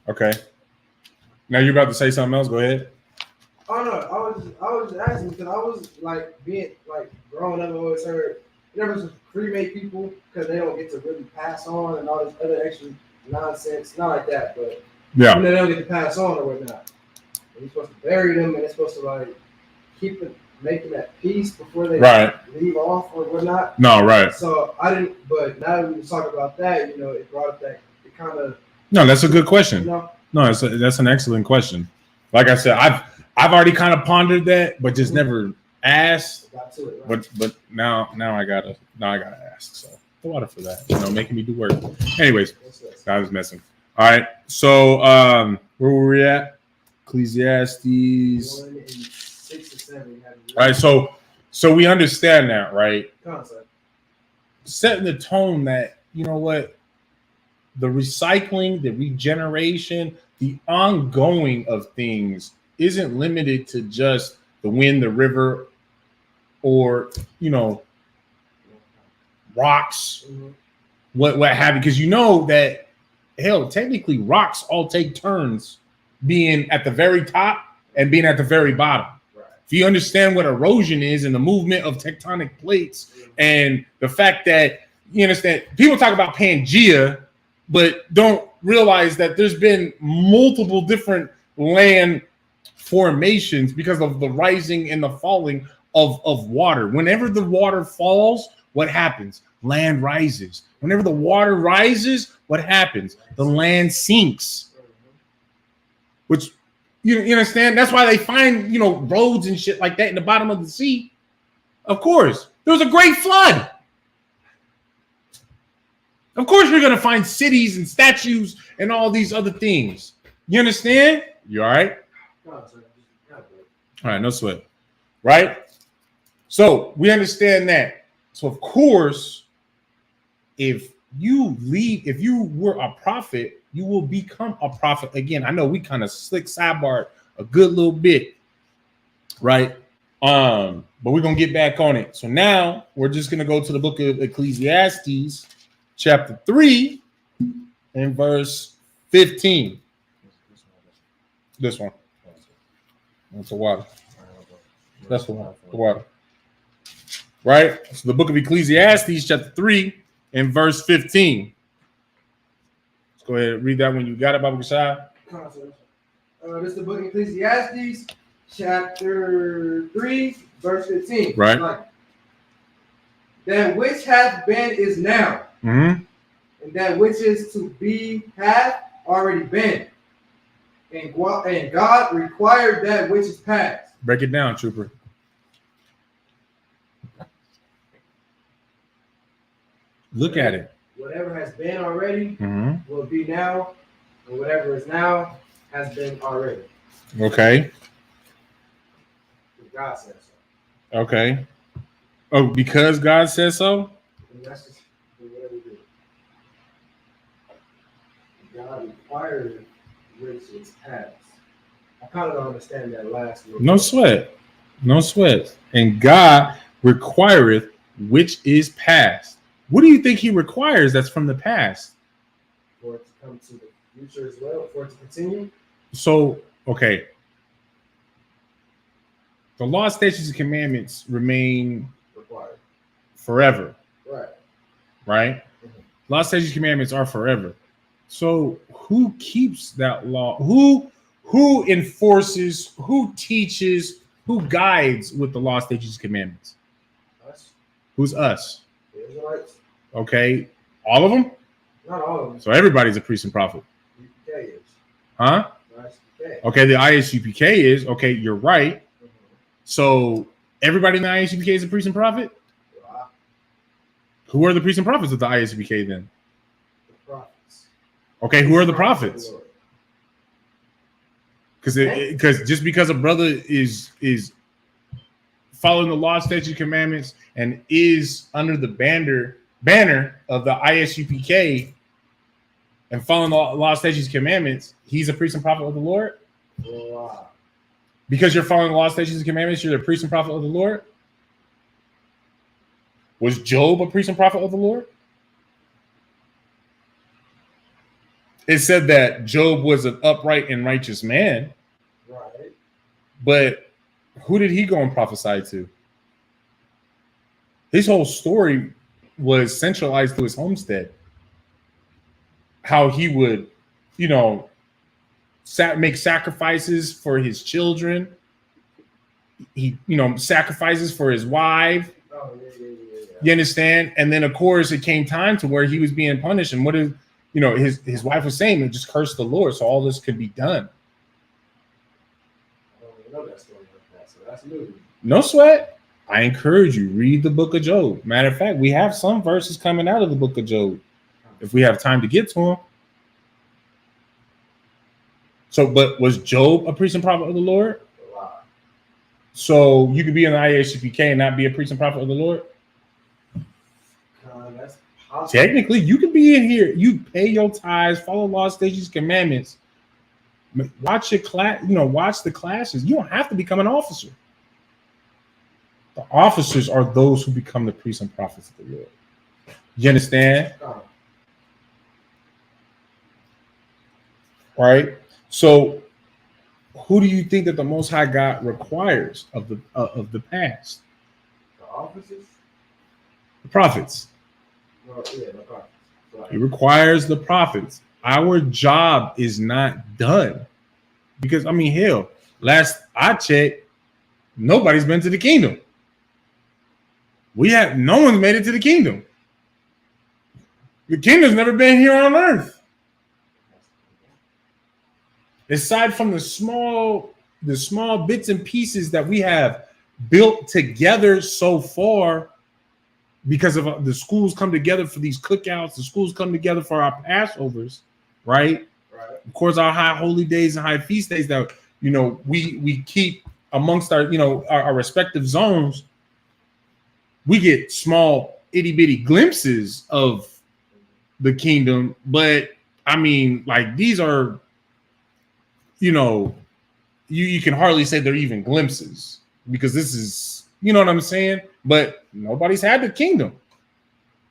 Okay. Now you're about to say something else. Go ahead. Oh no, I was just asking because I was like being like growing up. I always heard never just cremate people because they don't get to really pass on and all this other extra nonsense. Not like that, but yeah, they don't get to pass on or whatnot. And you're supposed to bury them, and it's supposed to like keep it, make them at peace before they leave off or whatnot. No, right. So I didn't, but now that we talk about that, you know, it brought up that it kind of. No, that's a good question. You know? No, that's an excellent question. Like I said, I've already kind of pondered that, but just never asked. Got to it, right? But now I gotta ask. So the water for that, you know, making me do work. Anyways, I was messing. All right, so where were we at? Ecclesiastes. 1 and 6 or 7. All right, so we understand that, right? Concept. Setting the tone that, you know what, the recycling, the regeneration, the ongoing of things isn't limited to just the wind, the river, or, you know, rocks, what have you. Because you know that, hell, technically rocks all take turns being at the very top and being at the very bottom. Right. If you understand what erosion is and the movement of tectonic plates and the fact that, you understand, people talk about Pangea, but don't realize that there's been multiple different land formations because of the rising and the falling of water. Whenever the water falls, what happens? Land rises. Whenever the water rises, what happens? The land sinks. Which, you understand? That's why they find, you know, roads and shit like that in the bottom of the sea. Of course. There was a great flood. Of course, we're going to find cities and statues and all these other things. You understand? You all right? All right, no sweat. Right? So we understand that. So, of course, if you were a prophet, you will become a prophet again. I know we kind of slick sidebar a good little bit, right? But we're going to get back on it. So now we're just going to go to the book of Ecclesiastes, chapter 3 and verse 15. This one. That's the water. That's the water. Right? So the book of Ecclesiastes, chapter 3 and verse 15. Let's go ahead and read that when you got it, Baba Kashai. This is the book of Ecclesiastes, chapter 3, verse 15. Right. Like, that which hath been is now. Mm-hmm. And that which is to be hath already been. And God required that which is past. Break it down, Trooper. Look at it. Whatever has been already will be now, and whatever is now has been already. Okay. God says so. Okay. Oh, because God says so? And that's just what we do. God required which is past. I kind of don't understand that last one. No sweat. No sweat. And God requireth which is past. What do you think he requires that's from the past? For it to come to the future as well, for it to continue. So, okay. The law, statutes, and commandments remain required forever. Right. Right? Mm-hmm. Law, statutes, and commandments are forever. So who keeps that law? Who enforces, who teaches, who guides with the law, statutes, and commandments? Us. Who's us? The Israelites. Okay. All of them? Not all of them. So everybody's a priest and prophet. ISUPK is. Huh? ISUPK. Okay, the ISUPK is. Okay, you're right. Mm-hmm. So everybody in the ISUPK is a priest and prophet? Wow. Who are the priests and prophets of the ISUPK then? The prophets. Okay, who are the prophets? Because just because a brother is following the law, statutes, commandments, and is under the banner of the ISUPK and following the law, statutes, commandments, he's a priest and prophet of the Lord. Wow. Because you're following the law, statutes, and commandments, you're the priest and prophet of the Lord. Was Job a priest and prophet of the Lord? It said that Job was an upright and righteous man. Right. But who did he go and prophesy to? His whole story was centralized to his homestead. How he would, make sacrifices for his children. He, sacrifices for his wife. Oh, yeah. You understand? And then, of course, it came time to where he was being punished. And what is, his wife was saying, just curse the Lord so all this could be done. I don't know that story like that, so that's new. No sweat. I encourage you, read the book of Job. Matter of fact, we have some verses coming out of the book of Job if we have time to get to them. So, but was Job a priest and prophet of the Lord? Wow. So you could be in the ISUPK and not be a priest and prophet of the Lord? That's possible. Technically, you could be in here. You pay your tithes, follow law, statutes, commandments. Watch your class, watch the classes. You don't have to become an officer. The officers are those who become the priests and prophets of the Lord. You understand? Right? So, who do you think that the Most High God requires of the past? The officers? The prophets. Well, yeah, the prophets. Right. He requires the prophets. Our job is not done. Because, hell, last I checked, nobody's been to the kingdom. No one's made it to the kingdom. The kingdom's never been here on earth. Aside from the small bits and pieces that we have built together so far, because of the schools come together for these cookouts, the schools come together for our Passovers, right? Right. Of course, our high holy days and high feast days that we keep amongst our respective zones. We get small itty bitty glimpses of the kingdom, but these are, you can hardly say they're even glimpses because this is, you know what I'm saying? But nobody's had the kingdom.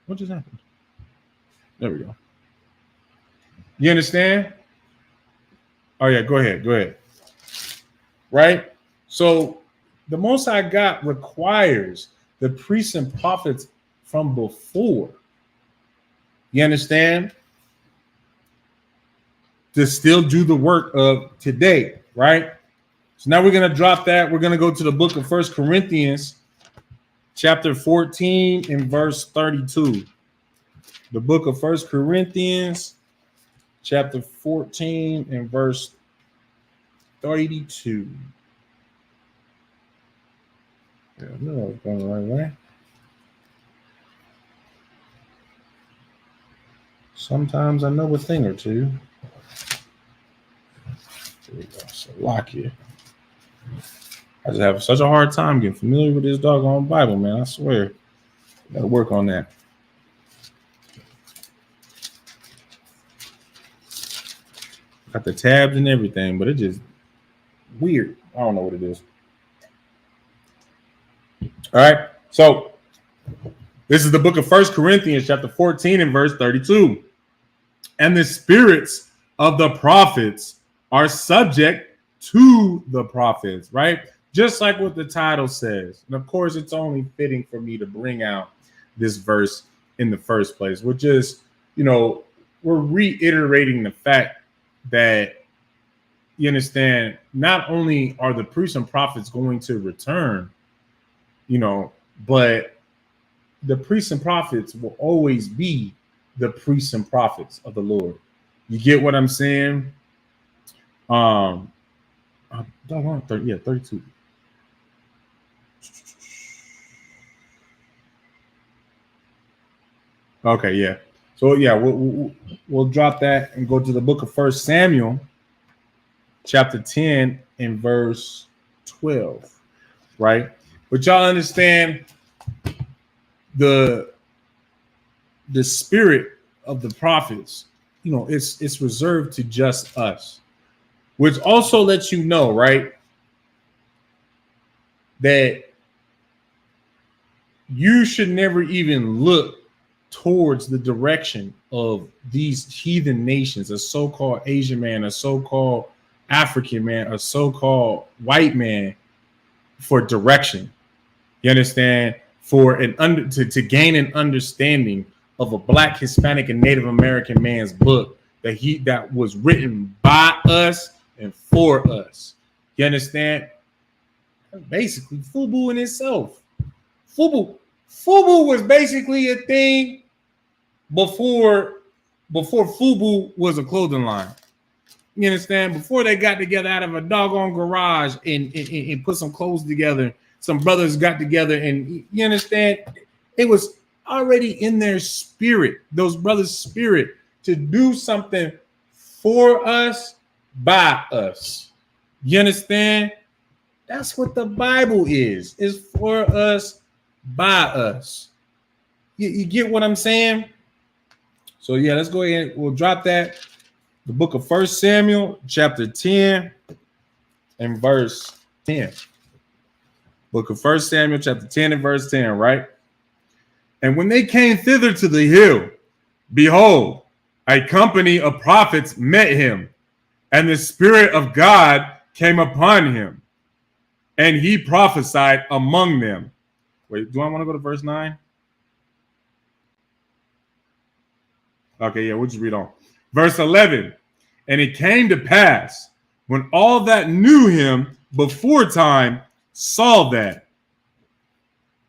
What just happened? There we go. You understand? Oh yeah, go ahead. Right? So the Most High God requires the priests and prophets from before. You understand? To still do the work of today, right? So now we're going to drop that. We're going to go to the book of 1 Corinthians, chapter 14 and verse 32. The book of 1 Corinthians, chapter 14 and verse 32. Yeah, I know I was going the right way. Sometimes I know a thing or two. There we go. So lock here. I just have such a hard time getting familiar with this doggone Bible, man. I swear. Gotta work on that. Got the tabs and everything, but it's just weird. I don't know what it is. All right. So this is the book of 1 Corinthians, chapter 14 and verse 32. And the spirits of the prophets are subject to the prophets, right? Just like what the title says. And of course, it's only fitting for me to bring out this verse in the first place. We're just, we're reiterating the fact that, you understand, not only are the priests and prophets going to return, but the priests and prophets will always be the priests and prophets of the Lord. You get what I'm saying? 32. Okay, yeah. So yeah, we'll drop that and go to the book of 1 Samuel, chapter 10 and verse 12, right? But y'all understand the spirit of the prophets, you know, it's reserved to just us, which also lets you know, right, that you should never even look towards the direction of these heathen nations, a so-called Asian man, a so-called African man, a so-called white man, for direction. You understand? For to gain an understanding of a Black, Hispanic, and Native American man's book that was written by us and for us. You understand? Basically, FUBU in itself. FUBU was basically a thing before FUBU was a clothing line. You understand? Before they got together out of a doggone garage and put some clothes together, some brothers got together, and you understand? It was already in their spirit, those brothers' spirit, to do something for us, by us. You understand? That's what the Bible is. It's for us, by us. You get what I'm saying? So yeah, let's go ahead. We'll drop that. The book of 1 Samuel, chapter 10 and verse 10. Book of 1 Samuel, chapter 10 and verse 10, right? And when they came thither to the hill, behold, a company of prophets met him, and the Spirit of God came upon him, and he prophesied among them. Wait, do I want to go to verse 9? Okay, yeah, we'll just read on. Verse 11, and it came to pass, when all that knew him before time saw that.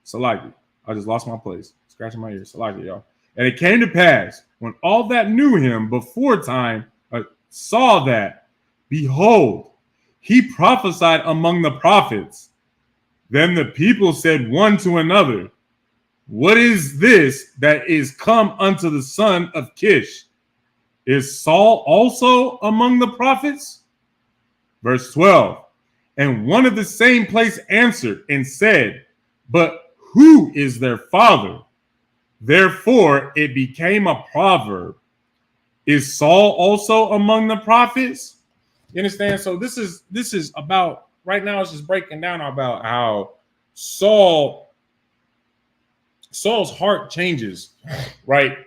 Salaki, I just lost my place. Scratching my ears. Salaki, y'all. And it came to pass, when all that knew him before time saw that, behold, he prophesied among the prophets. Then the people said one to another, what is this that is come unto the son of Kish? Is Saul also among the prophets? Verse 12, and one of the same place answered and said, but who is their father? Therefore it became a proverb. Is Saul also among the prophets? You understand? So this is about, right now it's just breaking down about how Saul's heart changes, right?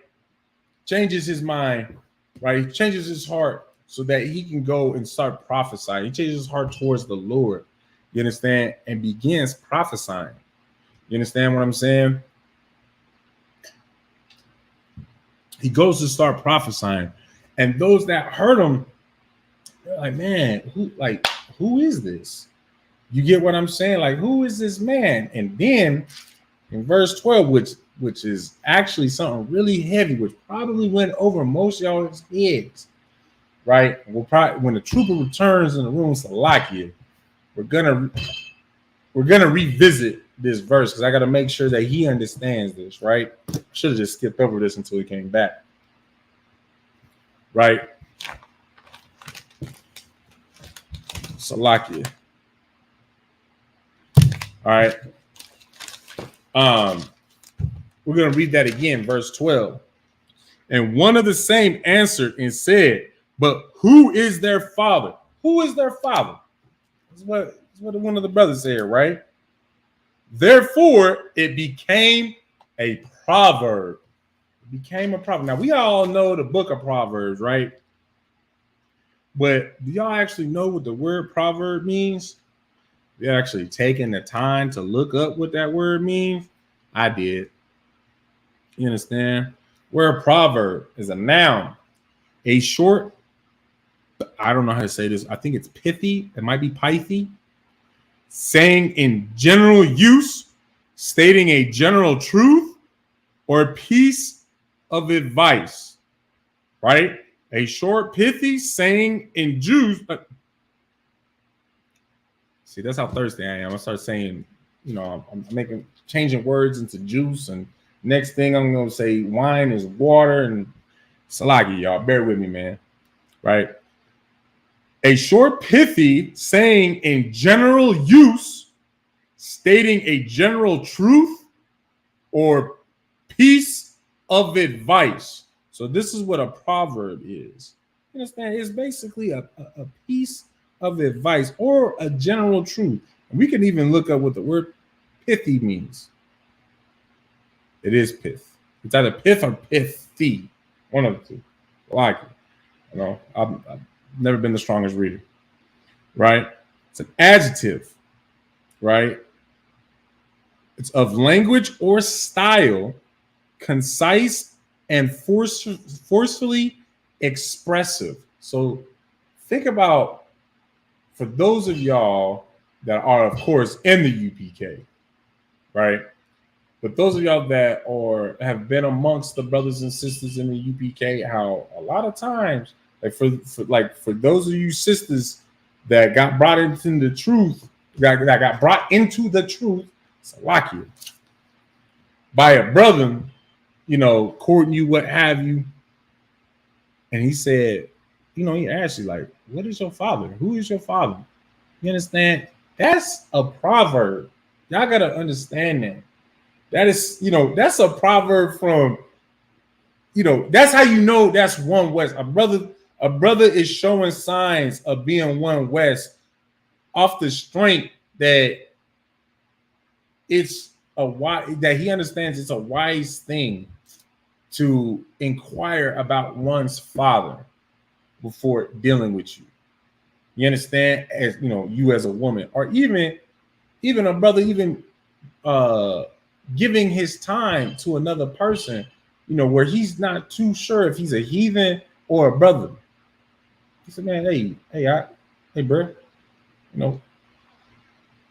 Changes his mind, right? He changes his heart so that he can go and start prophesying. He changes his heart towards the Lord, you understand, and begins prophesying. You understand what I'm saying? He goes to start prophesying, and those that heard him, they're like, man, who is this? You get what I'm saying? Like, who is this man? And then in verse 12, which is actually something really heavy, which probably went over most of y'all's heads, right? We'll probably, when the trooper returns in the room, Salakia, we're gonna revisit this verse because I got to make sure that he understands this, right? I should have just skipped over this until he came back, right? Salakia. All right. We're going to read that again, verse 12. And one of the same answered and said, but who is their father? Who is their father? That's what one of the brothers said, right? Therefore, it became a proverb. It became a proverb. Now, we all know the book of Proverbs, right? But do y'all actually know what the word proverb means? You actually taking the time to look up what that word means? I did. You understand? Word proverb is a noun. A short, I don't know how to say this. I think it's pithy. It might be pithy. Saying in general use, stating a general truth, or a piece of advice, right? A short, pithy saying in juice. See, that's how thirsty I am. I start saying, you know, I'm changing words into juice, and next thing I'm gonna say wine is water, and salagi, y'all. Bear with me, man. Right? A short, pithy saying in general use, stating a general truth or piece of advice. So this is what a proverb is. You understand? It's basically a piece of advice or a general truth. And we can even look up what the word pithy means. It is pith. It's either pith or pithy. One of the two. I like it. You know, I've never been the strongest reader. Right? It's an adjective. Right? It's of language or style, concise and forcefully expressive. So think about, for those of y'all that are, of course, in the UPK, right? But those of y'all that have been amongst the brothers and sisters in the UPK, how a lot of times, like for those of you sisters that got brought into the truth, that got brought into the truth, Salakia, by a brother, you know, courting you, what have you. And he said, you know, he asked you, like, what is your father? Who is your father? You understand? That's a proverb. Y'all got to understand that. That is, you know, that's a proverb from, you know, that's how you know that's one West. A brother is showing signs of being one West off the strength that it's that he understands it's a wise thing to inquire about one's father before dealing with you. You understand? As you know, you as a woman, or even a brother, even giving his time to another person, you know, where he's not too sure if he's a heathen or a brother. He said, man, hey, bro, you know,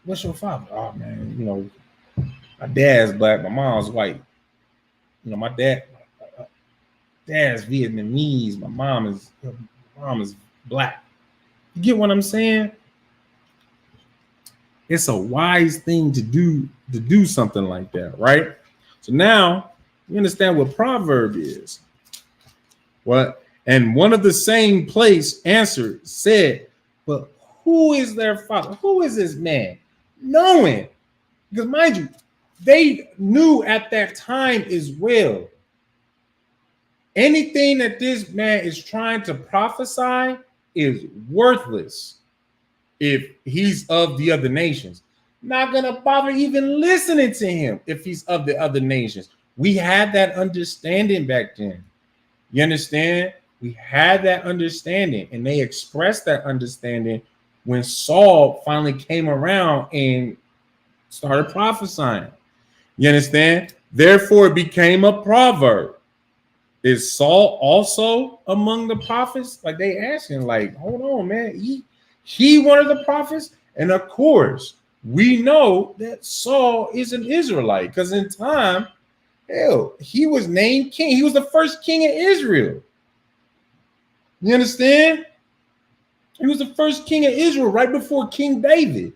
what's your father? Oh man, you know, my dad's black, my mom's white. You know, my dad's Vietnamese, my mom is black. You get what I'm saying? It's a wise thing to do something like that, right? So now you understand what proverb is. What? And one of the same place answered, said, but who is their father? Who is this man? Knowing, because mind you, they knew at that time as well. Anything that this man is trying to prophesy is worthless if he's of the other nations. Not gonna bother even listening to him if he's of the other nations. We had that understanding back then. You understand? We had that understanding, and they expressed that understanding when Saul finally came around and started prophesying. You understand? Therefore, it became a proverb. Is Saul also among the prophets? Like they asking, like, hold on, man. He one of the prophets? And of course, we know that Saul is an Israelite because in time, hell, he was named king. He was the first king of Israel. You understand? He was the first king of Israel right before King David.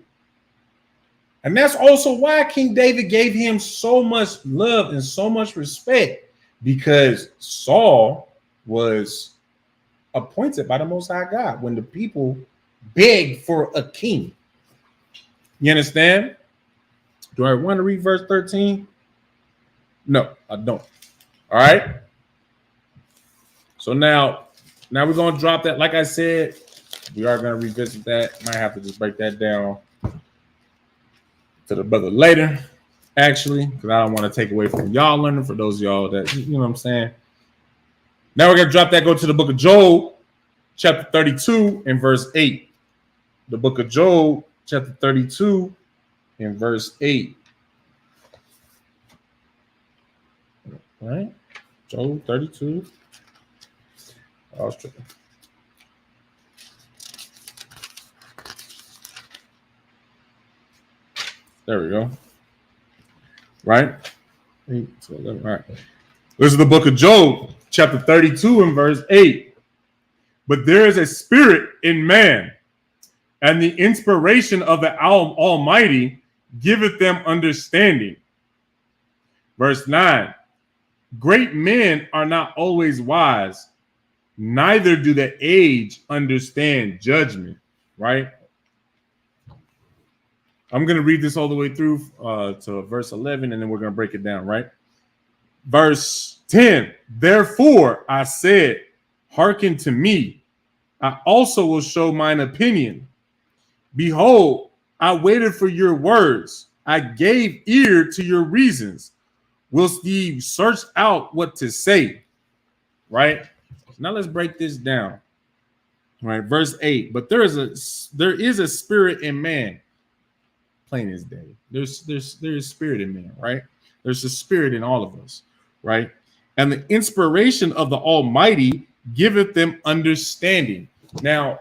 And that's also why King David gave him so much love and so much respect, because Saul was appointed by the Most High God when the people begged for a king. You understand? Do I want to read verse 13? No, I don't. All right. So now we're going to drop that. Like I said, we are going to revisit that. Might have to just break that down to the brother later, actually, because I don't want to take away from y'all learning, for those of y'all that, you know what I'm saying. Now we're going to drop that, go to the book of Job, chapter 32 and verse 8. The book of Job, chapter 32 and verse 8. All right. Job 32. I was tripping. There we go. Right? 8 to 11. All right. This is the book of Job, chapter 32 and verse 8. But there is a spirit in man, and the inspiration of the Almighty giveth them understanding. Verse 9. Great men are not always wise, neither do the aged understand judgment, right? I'm going to read this all the way through to verse 11, and then we're going to break it down, right? Verse 10, therefore I said, hearken to me. I also will show mine opinion. Behold, I waited for your words. I gave ear to your reasons. Whilst ye searched out what to say, right? Now let's break this down. All right, verse 8. But there is a spirit in man. Plain as day. There's spirit in man, right? There's a spirit in all of us, right? And the inspiration of the Almighty giveth them understanding. Now,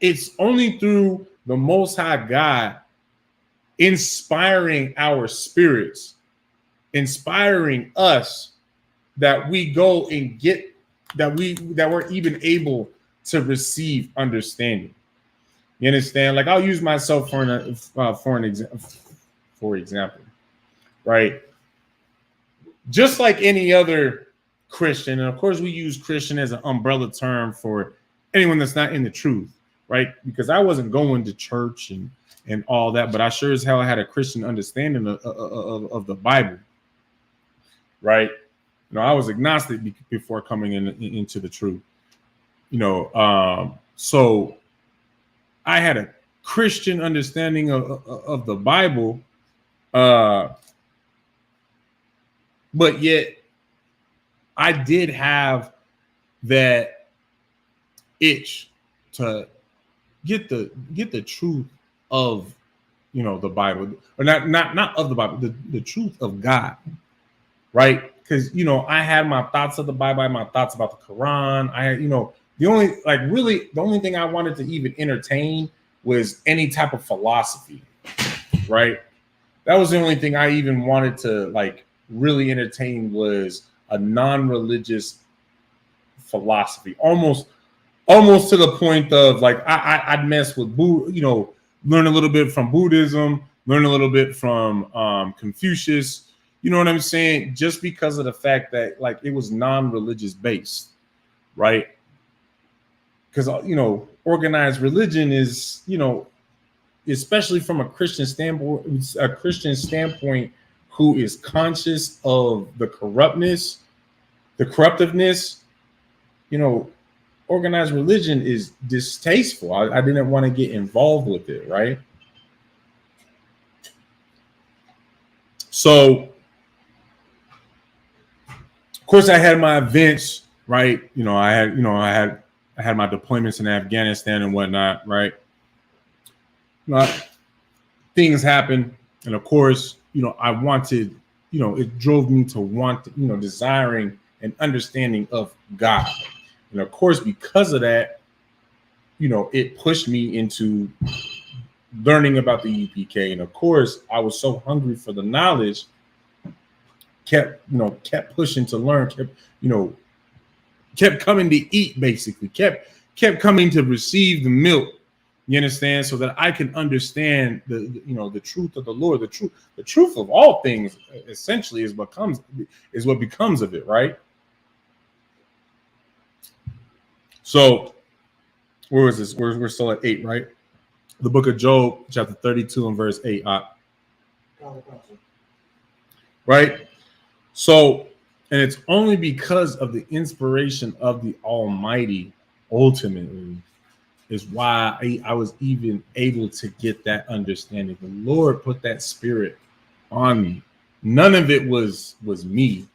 it's only through the Most High God inspiring our spirits, inspiring us, that we go and get that we're even able to receive understanding. You understand? Like, I'll use myself for example, right? Just like any other Christian, and of course we use Christian as an umbrella term for anyone that's not in the truth, right? Because I wasn't going to church and all that, but I sure as hell had a Christian understanding of the Bible, right? You know, I was agnostic before coming into the truth, you know. So I had a Christian understanding of the Bible, but yet I did have that itch to get the truth of, you know, the Bible, or not of the Bible, the truth of God, right? Because, you know, I had my thoughts of the Bible, I had my thoughts about the Quran. I had, you know, the only thing I wanted to even entertain was any type of philosophy, right? That was the only thing I even wanted to like really entertain, was a non-religious philosophy, almost to the point of like I'd mess with you know, learn a little bit from Buddhism, learn a little bit from Confucius. You know what I'm saying? Just because of the fact that like it was non-religious based, right? Because, you know, organized religion is, you know, especially from a Christian standpoint, who is conscious of the corruptiveness, you know, organized religion is distasteful. I didn't want to get involved with it, right? So, of course, I had my events, right? You know, I had my deployments in Afghanistan and whatnot, right? Things happen, and of course, you know, I wanted, you know, it drove me to want, you know, desiring an understanding of God, and of course, because of that, you know, it pushed me into learning about the UPK, and of course, I was so hungry for the knowledge, kept pushing to learn, kept coming to eat, basically, kept coming to receive the milk. You understand? So that I can understand the truth of the Lord, the truth of all things, essentially is what becomes of it, right? So where is this? We're still at 8, right? The book of Job, chapter 32 and verse 8. Right? So, and it's only because of the inspiration of the Almighty, ultimately, is why I was even able to get that understanding. The Lord put that spirit on me. None of it was me.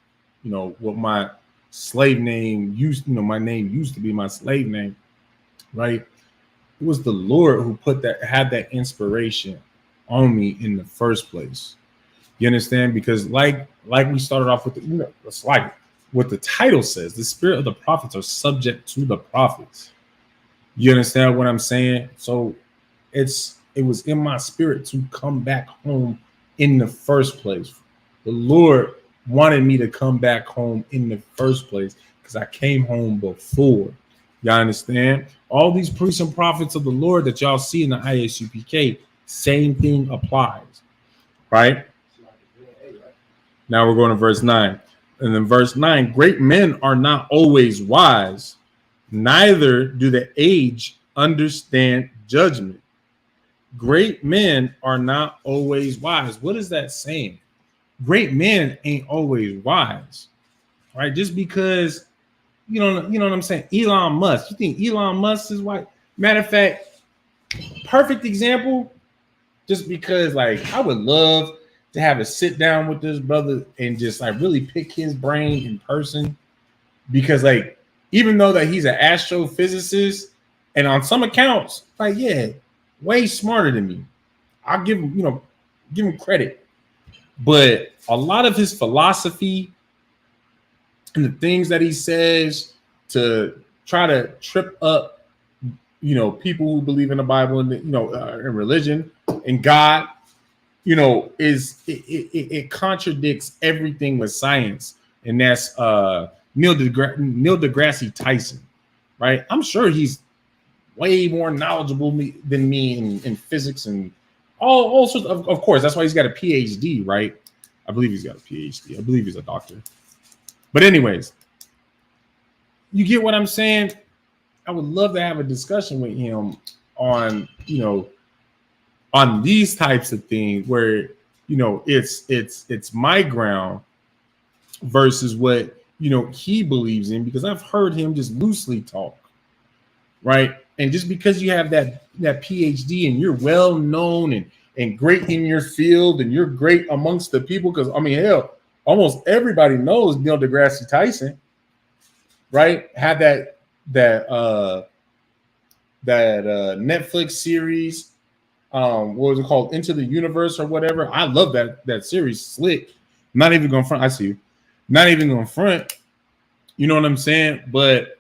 You know, what my slave name used, you know, my name used to be my slave name, right? It was the Lord who had that inspiration on me in the first place. You understand? Because like we started off with, you know, it's like what the title says, the spirit of the prophets are subject to the prophets. You understand what I'm saying? So it was in my spirit to come back home in the first place. The Lord wanted me to come back home in the first place because I came home before. Y'all understand? All these priests and prophets of the Lord that y'all see in the ISUPK, same thing applies, right? Now we're going to verse 9. And then verse 9, great men are not always wise, Neither do the aged understand judgment. Great men are not always wise. What is that saying? Great men ain't always wise, right? Just because you know what I'm saying. Elon Musk. You think Elon Musk is white? Matter of fact, perfect example. Just because, like, I would love to have a sit down with this brother and just like really pick his brain in person, because like even though that he's an astrophysicist and on some accounts, like yeah, way smarter than me. I'll give him, give him credit. But a lot of his philosophy and the things that he says to try to trip up, people who believe in the Bible and in religion and God, it contradicts everything with science, and that's Neil deGrasse Tyson, right? I'm sure he's way more knowledgeable than me in physics and all sorts of course. That's why he's got a PhD, right? I believe he's got a PhD. I believe he's a doctor. But anyways, you get what I'm saying? I would love to have a discussion with him on, on these types of things where, it's my ground versus what, he believes in, because I've heard him just loosely talk, right? And just because you have that PhD and you're well known and great in your field and you're great amongst the people, because I mean, hell, almost everybody knows Neil deGrasse Tyson, right? Had that Netflix series, what was it called, Into the Universe or whatever. I love that series. Slick. Not even going front. I see you. Not even going front. You know what I'm saying? But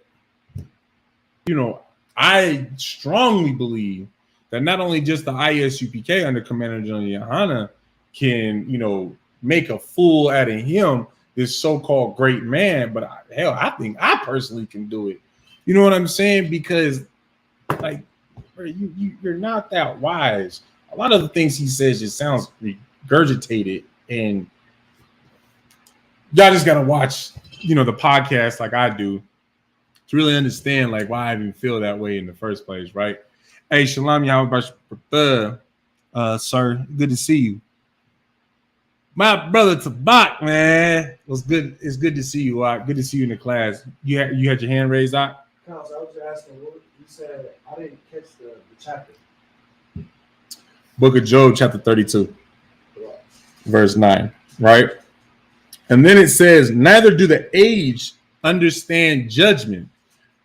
I strongly believe that not only just the ISUPK under Commander General Yohana can, make a fool out of him, this so-called great man, but I think I personally can do it. You know what I'm saying? Because like, you're not that wise. A lot of the things he says just sounds regurgitated, and y'all just gotta watch, the podcast like I do to really understand like why I even feel that way in the first place, right? Hey, Shalom, y'all, sir, good to see you. My brother Tabak, man, was good. It's good to see you. Good to see you in the class. You had your hand raised, out. I was just asking what you said. I didn't catch the chapter. Book of Job, chapter 32, verse 9, right? And then it says, neither do the aged understand judgment.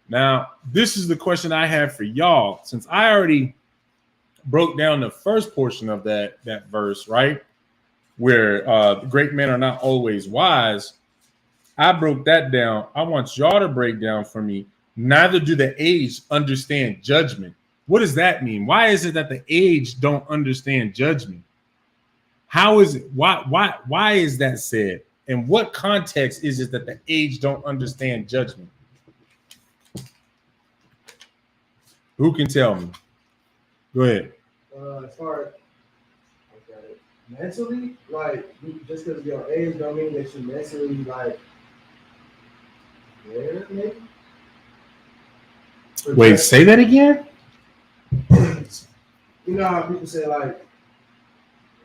Now, this is the question I have for y'all, since I already broke down the first portion of that verse, right? Where great men are not always wise. I broke that down. I want y'all to break down for me. Neither do the aged understand judgment. What does that mean? Why is it that the aged don't understand judgment? How is it? Why is that said? In what context is it that the aged don't understand judgment? Who can tell me? Go ahead. As far as mentally, like, just because your age don't mean that you mentally like there, maybe. Wait, say that again. You know how people say like,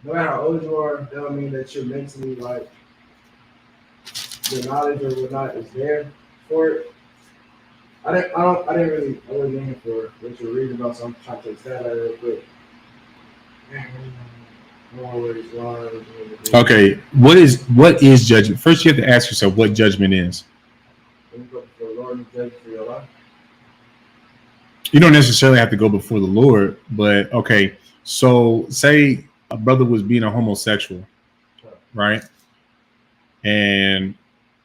no matter how old you are, that don't mean that you're mentally like the knowledge or whatnot is there for it. I wasn't looking for what you're reading about, so I'm trying to take that out real quick. Okay, what is judgment? First, you have to ask yourself what judgment is. You don't necessarily have to go before the Lord, but okay. So, say a brother was being a homosexual, right? And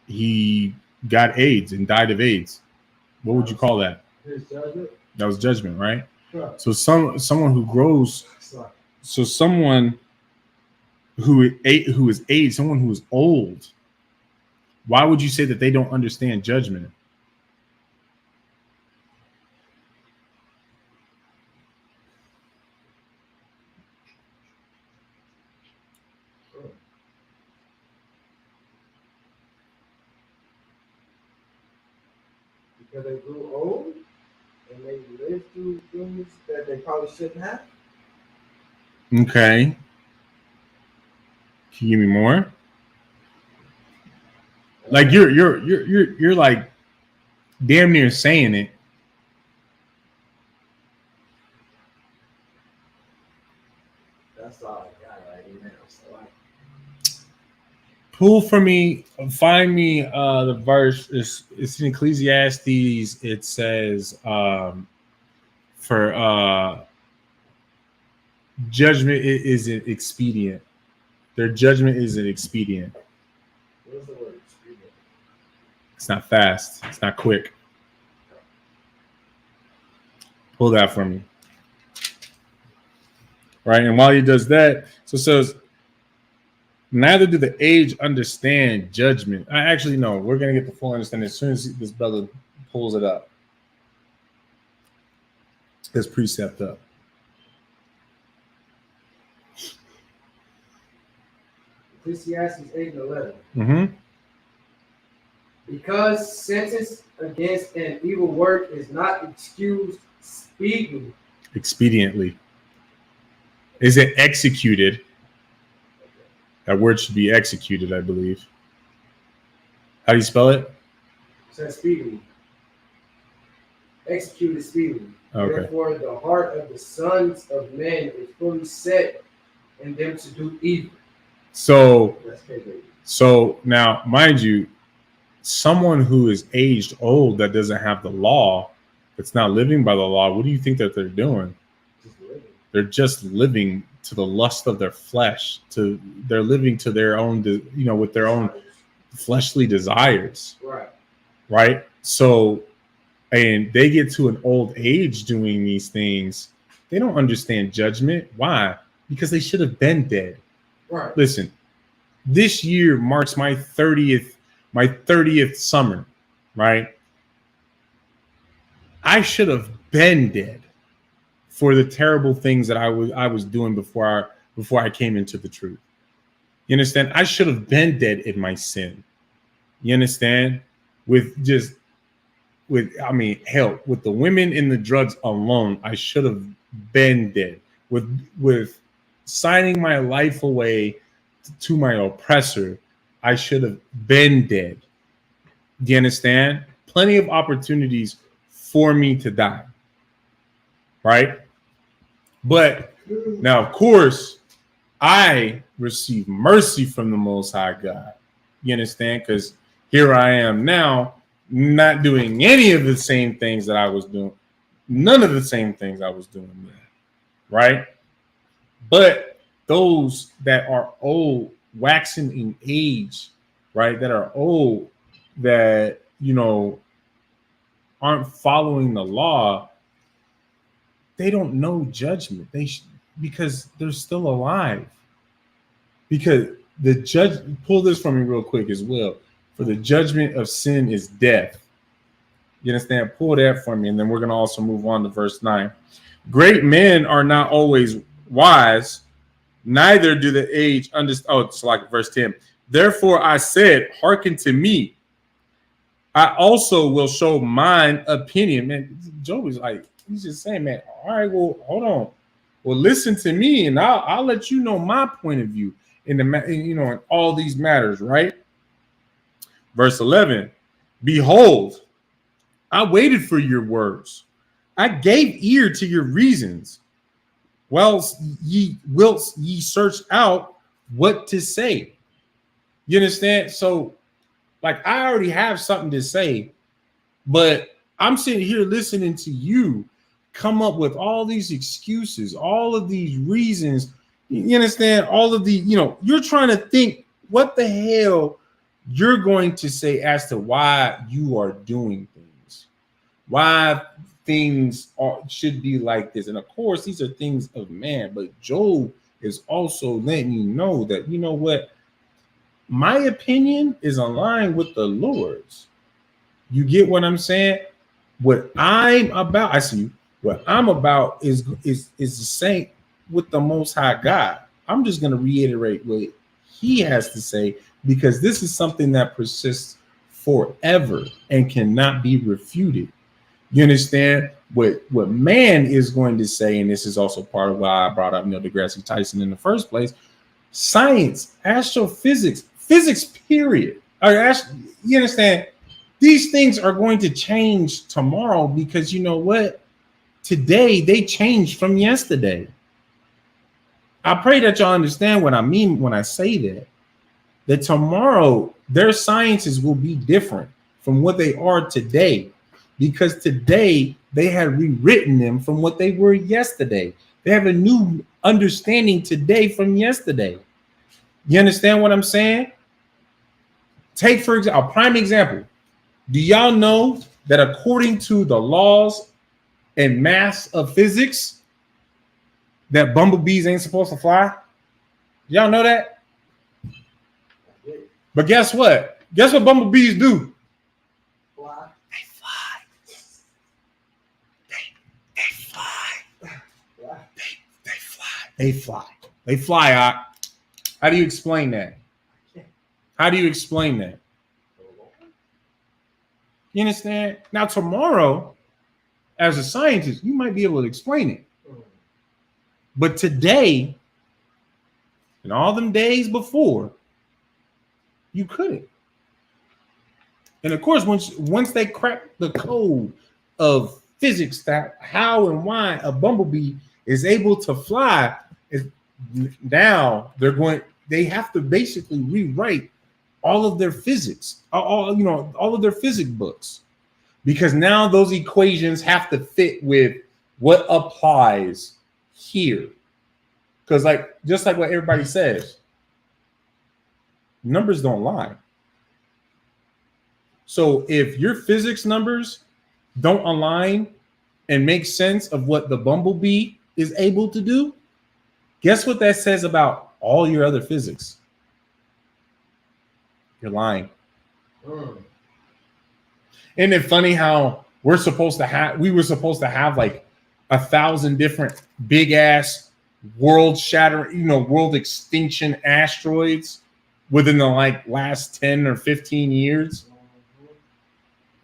he got AIDS and died of AIDS. What would you call that? That was judgment, right? So someone who grows, so someone who is AIDS, someone who is old, why would you say that they don't understand judgment? Because they grew old and they lived through things that they probably shouldn't have. Okay. Can you give me more? Like you're like damn near saying it. That's all I got right now. So Pull for me, find me the verse. It's in Ecclesiastes. It says for judgment isn't expedient. Their judgment isn't expedient. what's the word? It's not fast. It's not quick. Pull that for me. Right. And while he does that, so it says, neither do the age understand judgment. I actually know we're going to get the full understanding as soon as this brother pulls it up. This precept up. Ecclesiastes 8 and 11. Mm-hmm. Because sentence against an evil work is not excused speedily. Expediently. Is it executed? That word should be executed, I believe. How do you spell it? It says speedily. Executed speedily. Okay. Therefore, the heart of the sons of men is fully set in them to do evil. So now, mind you, someone who is aged old that doesn't have the law, that's not living by the law, what do you think that they're doing? They're just living to the lust of their flesh. They're living to their own, with their own fleshly desires. Right. So, and they get to an old age doing these things. They don't understand judgment. Why? Because they should have been dead. Right. Listen, this year marks my 30th summer, right? I should have been dead for the terrible things that I was doing before I came into the truth. You understand? I should have been dead in my sin. You understand? With the women and the drugs alone, I should have been dead. With signing my life away to my oppressor, I should have been dead. Do you understand? Plenty of opportunities for me to die. Right? But now, of course, I receive mercy from the Most High God. You understand? Because here I am now, not doing any of the same things that I was doing. None of the same things I was doing then. Right? But those that are old, waxing in age, right, that are old, that, aren't following the law, they don't know judgment. Because they're still alive. Because the judge, pull this from me real quick as well. For the judgment of sin is death. You understand? Pull that for me, and then we're going to also move on to verse 9. Great men are not always wise, neither do the age understand. Oh, it's like verse 10. Therefore I said, hearken to me. I also will show mine opinion. Man, Job is like, he's just saying, man, all right, well, hold on. Well, listen to me, and I'll let you know my point of view in all these matters, right? Verse 11. Behold, I waited for your words. I gave ear to your reasons. Whilst ye search out what to say. You understand? So, like, I already have something to say, but I'm sitting here listening to you come up with all these excuses, all of these reasons. You understand? All of the, you're trying to think what the hell you're going to say as to why you are doing things, why things should be like this. And of course, these are things of man, but Job is also letting you know that, you know what? My opinion is aligned with the Lord's. You get what I'm saying? What I'm about, I see you. What I'm about is the same with the Most High God. I'm just going to reiterate what he has to say, because this is something that persists forever and cannot be refuted. You understand what man is going to say, and this is also part of why I brought up Neil deGrasse Tyson in the first place. Science, astrophysics, physics, period. You understand? These things are going to change tomorrow because you know what? Today they changed from yesterday. I pray that y'all understand what I mean when I say that. That tomorrow their sciences will be different from what they are today, because today they had rewritten them from what they were yesterday. They have a new understanding today from yesterday. You understand what I'm saying? Take, for example, a prime example. Do y'all know that according to the laws and maths of physics, that bumblebees ain't supposed to fly? Y'all know that? But guess what? Guess what bumblebees do? Fly. They fly. They fly. They fly. They fly. They fly out. How do you explain that? How do you explain that? You understand? Now, tomorrow, as a scientist, you might be able to explain it. But today, and all them days before, you couldn't. And of course, once they crack the code of physics, that how and why a bumblebee is able to fly, now they have to basically rewrite all of their physics, all of their physics books, because now those equations have to fit with what applies here. Because just like what everybody says, numbers don't lie. So if your physics numbers don't align and make sense of what the bumblebee is able to do, guess what that says about all your other physics? You're lying. Isn't it funny how we were supposed to have like 1,000 different big ass world shattering, world extinction asteroids within the last 10 or 15 years?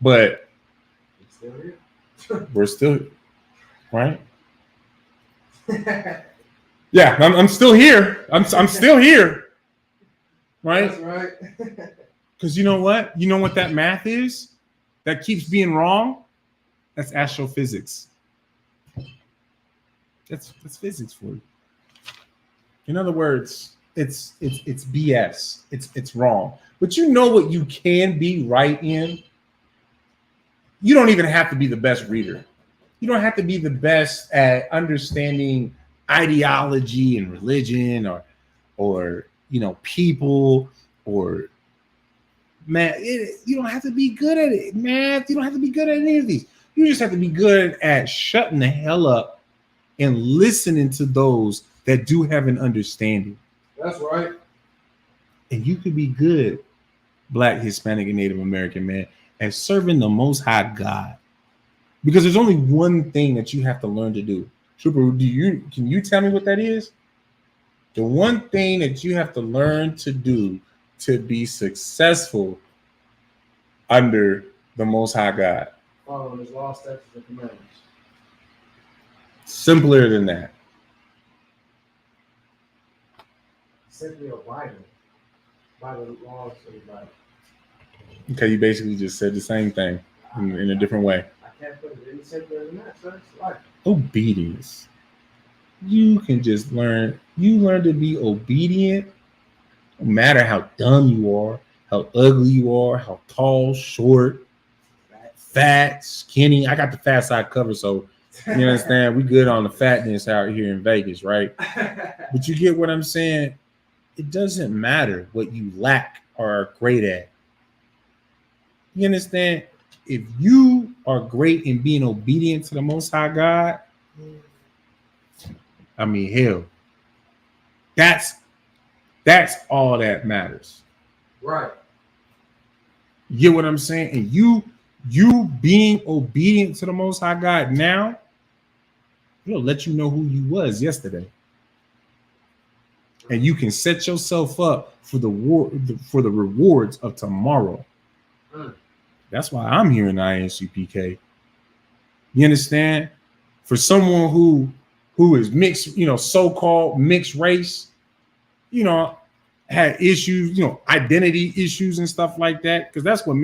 But we're still right. Yeah, I'm still here. I'm still here. Right? That's right. Because you know what? You know what that math is that keeps being wrong? That's astrophysics. That's physics for you. In other words, it's BS. It's wrong. But you know what you can be right in? You don't even have to be the best reader. You don't have to be the best at understanding ideology and religion or people or math. You don't have to be good at it. Math. You don't have to be good at any of these. You just have to be good at shutting the hell up and listening to those that do have an understanding. That's right. And you could be good, Black, Hispanic, and Native American man, at serving the Most High God. Because there's only one thing that you have to learn to do. Trooper, can you tell me what that is? The one thing that you have to learn to do to be successful under the Most High God. Following His law, statutes, and commandments. Simpler than that. Simply abiding by the laws of the Bible. Okay, you basically just said the same thing in a different way. I can't put it any simpler than that, sir. It's life. Obedience. You can just learn. You learn to be obedient, no matter how dumb you are, how ugly you are, how tall, short, fat, skinny. I got the fat side covered, so you understand. We good on the fatness out here in Vegas, right? But you get what I'm saying? It doesn't matter what you lack or are great at. You understand? If you are great in being obedient to the Most High God, I mean, hell, that's all that matters. Right. You get what I'm saying? And you being obedient to the Most High God now, it'll let you know who you was yesterday. And you can set yourself up for the rewards of tomorrow. That's why I'm here in ISUPK. You understand? For someone who is mixed, so-called mixed race, had issues, identity issues and stuff like that. Because that's what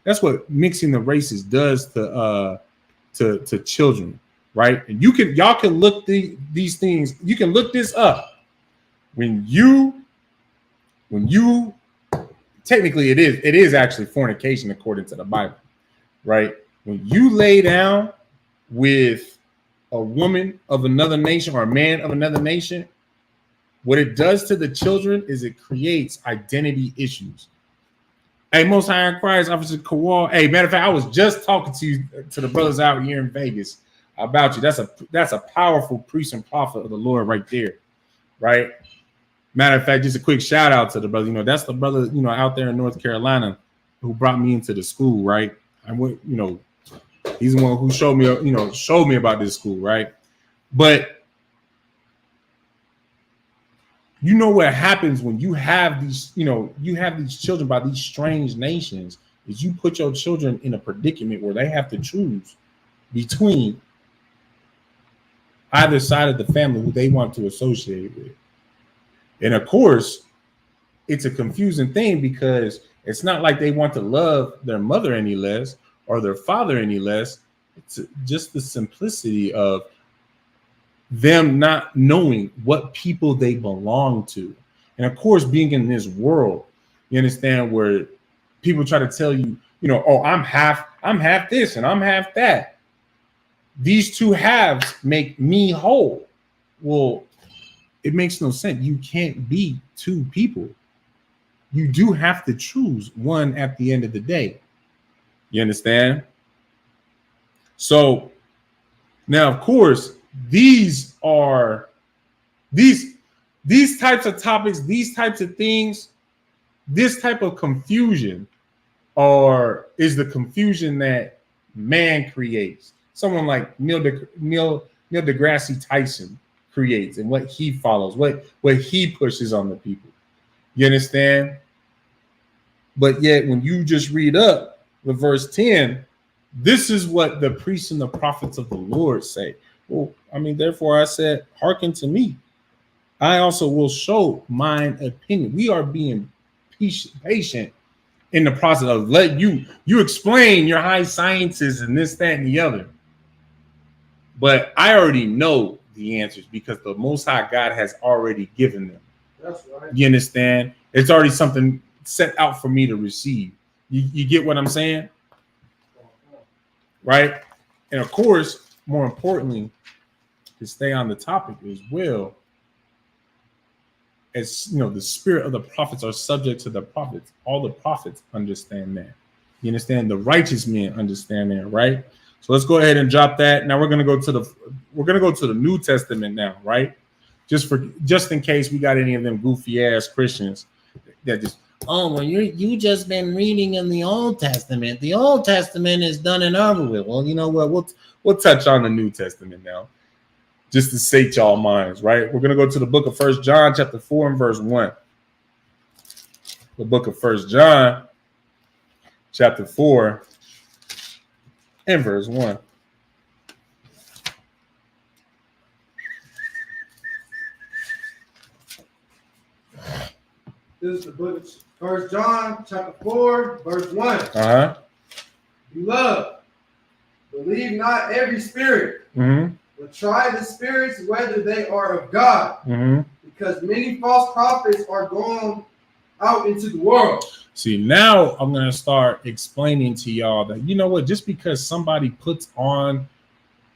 that's what mixing the races does to children, right? And y'all can look these things, you can look this up. When you technically it is actually fornication according to the Bible, right? When you lay down with a woman of another nation or a man of another nation, what it does to the children is it creates identity issues. Hey, Most High in Christ, Officer Kowal. Hey, matter of fact, I was just talking to the brothers out here in Vegas about you. That's a powerful priest and prophet of the Lord right there, right? Matter of fact, just a quick shout out to the brother. That's the brother, out there in North Carolina who brought me into the school, right? I went, he's the one who showed me about this school, right? But what happens when you have these, these children by these strange nations is you put your children in a predicament where they have to choose between either side of the family who they want to associate with. And of course, it's a confusing thing because it's not like they want to love their mother any less or their father any less. It's just the simplicity of them not knowing what people they belong to. And of course, being in this world, you understand, where people try to tell you, oh, I'm half this and I'm half that. These two halves make me whole. Well, it makes no sense. You can't be two people. You do have to choose one at the end of the day. You understand? So now, of course, these types of topics, these types of things, this type of confusion is the confusion that man creates. Someone like Neil deGrasse Tyson creates and what he follows, what he pushes on the people. You understand? But yet when you just read up the verse 10, this is what the priests and the prophets of the Lord say. Well, therefore I said, hearken to me. I also will show mine opinion. We are being patient in the process of let you explain your high sciences and this, that, and the other. But I already know the answers because the Most High God has already given them. That's right. You understand? It's already something set out for me to receive. You get what I'm saying? Right? And of course, more importantly, to stay on the topic as well, as the spirit of the prophets are subject to the prophets. All the prophets understand that. You understand? The righteous men understand that, right? So let's go ahead and drop that. Now we're gonna go to the New Testament now, right? Just in case we got any of them goofy ass Christians that just, oh, well, you just been reading in the Old Testament. The Old Testament is done and over with. Well, you know what? We'll touch on the New Testament now, just to sate y'all minds, right? We're gonna go to the book of 1 John, chapter 4, and verse 1. The book of 1 John, chapter 4, and verse 1. This is the book of 1 John, chapter 4, verse 1. Uh-huh. Beloved, believe not every spirit, but try the spirits whether they are of God, because many false prophets are gone out into the world. See, now I'm going to start explaining to y'all that, just because somebody puts on,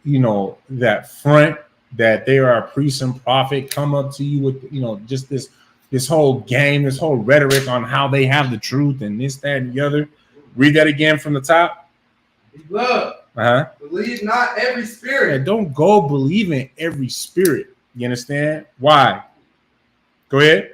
that front that they are a priest and prophet, come up to you with, just this whole game, this whole rhetoric on how they have the truth and this, that, and the other. Read that again from the top. Beloved, believe not every spirit. Yeah, don't go believe in every spirit. You understand? Why? Go ahead.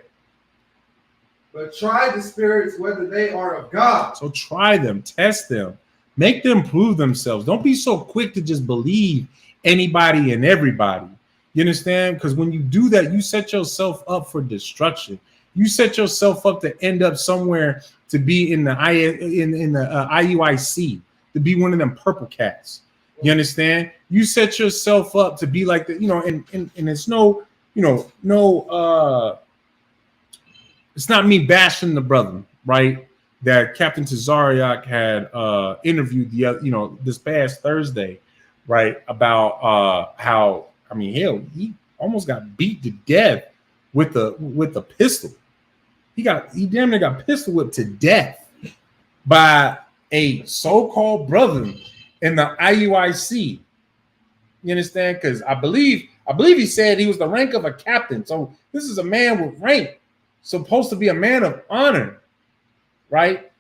But try the spirits whether they are of God. So try them, test them, make them prove themselves. Don't be so quick to just believe anybody and everybody. You understand? Because when you do that, you set yourself up for destruction. You set yourself up to end up somewhere to be in the IUIC, to be one of them purple cats. You understand? You set yourself up to be like the, and it's no, it's not me bashing the brother, right? That Captain Tazariak had interviewed this past Thursday, right? About how, I mean, hell, he almost got beat to death with the pistol. He damn near got pistol whipped to death by a so-called brother in the IUIC. You understand? Because I believe he said he was the rank of a captain. So this is a man with rank, supposed to be a man of honor, right?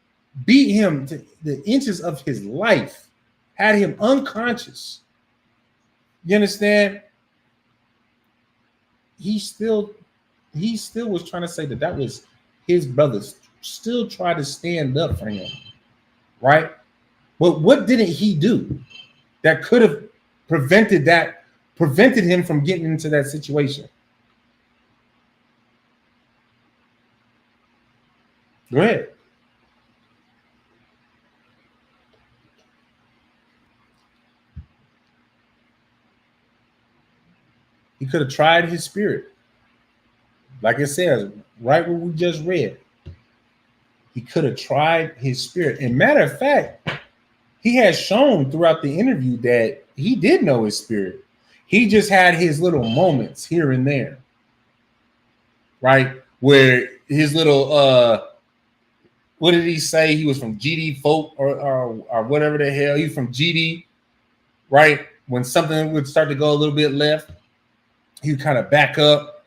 Beat him to the inches of his life, had him unconscious. You understand? He still was trying to say that was his brothers. Still try to stand up for him, right? But what didn't he do that could have prevented him from getting into that situation? Go ahead. He could have tried his spirit. Like it says, right what we just read. He could have tried his spirit. And matter of fact, he has shown throughout the interview that he did know his spirit. He just had his little moments here and there, right? Where his little, what did he say? He was from GD folk or whatever the hell. He's from GD, right? When something would start to go a little bit left, he would kind of back up,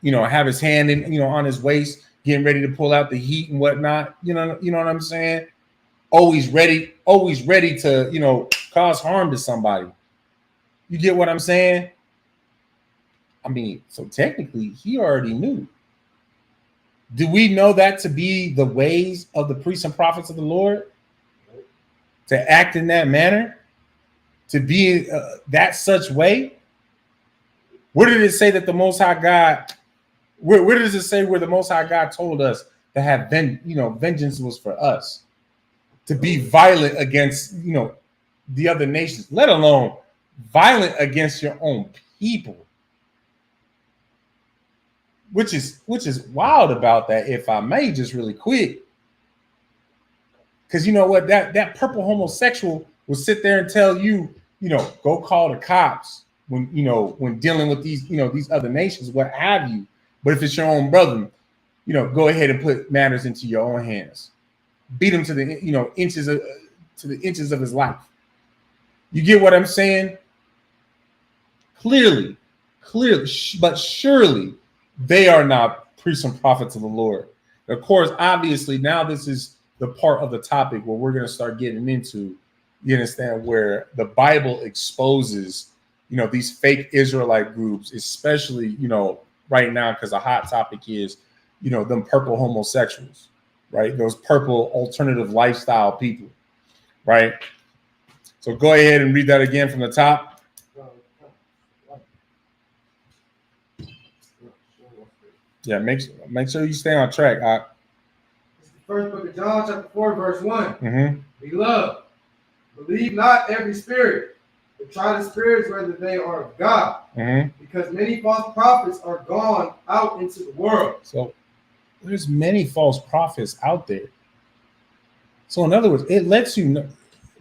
have his hand in, on his waist, getting ready to pull out the heat and whatnot. You know what I'm saying? Always ready to, cause harm to somebody. You get what I'm saying? I mean, so technically he already knew. Do we know that to be the ways of the priests and prophets of the Lord? To act in that manner? To be that such way? Where did it say that the Most High God, where does it say where the Most High God told us to have vengeance was for us? To be violent against, the other nations, let alone violent against your own people. Which is wild about that, if I may, just really quick. Because you know what, that purple homosexual will sit there and tell you, go call the cops when dealing with these, these other nations, what have you. But if it's your own brother, go ahead and put matters into your own hands. Beat him to the, inches of his life. You get what I'm saying? Clearly, but surely they are not priests and prophets of the Lord. Of course, obviously, now this is the part of the topic where we're going to start getting into, you understand, where the Bible exposes, these fake Israelite groups, especially, right now, because the hot topic is, them purple homosexuals, right? Those purple alternative lifestyle people, right? So go ahead and read that again from the top. Yeah, make sure you stay on track. It's the first book of John, chapter 4, verse 1. Mm-hmm. Beloved, believe not every spirit, but try the spirits whether they are of God. Mm-hmm. Because many false prophets are gone out into the world. So there's many false prophets out there. So in other words, it lets you know,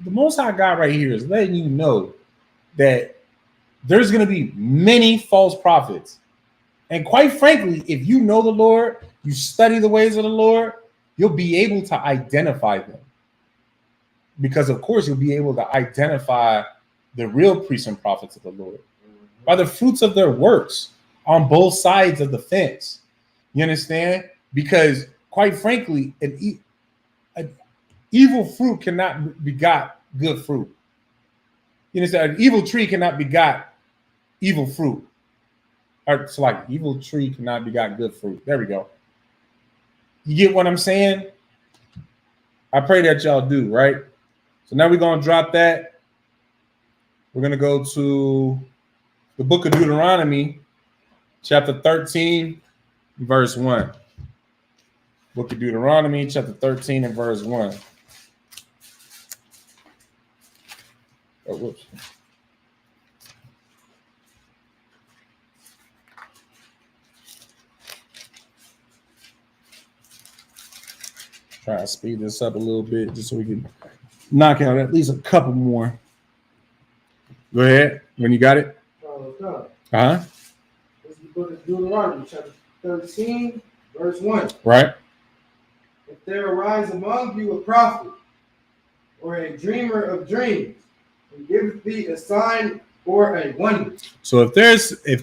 the Most High God right here is letting you know that there's going to be many false prophets. And quite frankly, if you know the Lord, you study the ways of the Lord, you'll be able to identify them. Because of course, you'll be able to identify the real priests and prophets of the Lord by the fruits of their works on both sides of the fence. You understand? Because quite frankly, an evil fruit cannot begot good fruit. You understand? An evil tree cannot begot evil fruit. Or so like evil tree cannot begot good fruit. There we go. You get what I'm saying? I pray that y'all do, right? So now we're going to drop that. We're going to go to the book of Deuteronomy, chapter 13, verse 1. Book of Deuteronomy, chapter 13 and verse 1. Oh, whoops. Try to speed this up a little bit just so we can knock out at least a couple more. Go ahead. When you got it. Uh-huh. This is the book of Deuteronomy, chapter 13, verse 1. Right. If there arise among you a prophet or a dreamer of dreams, and giveth thee a sign or a wonder. So if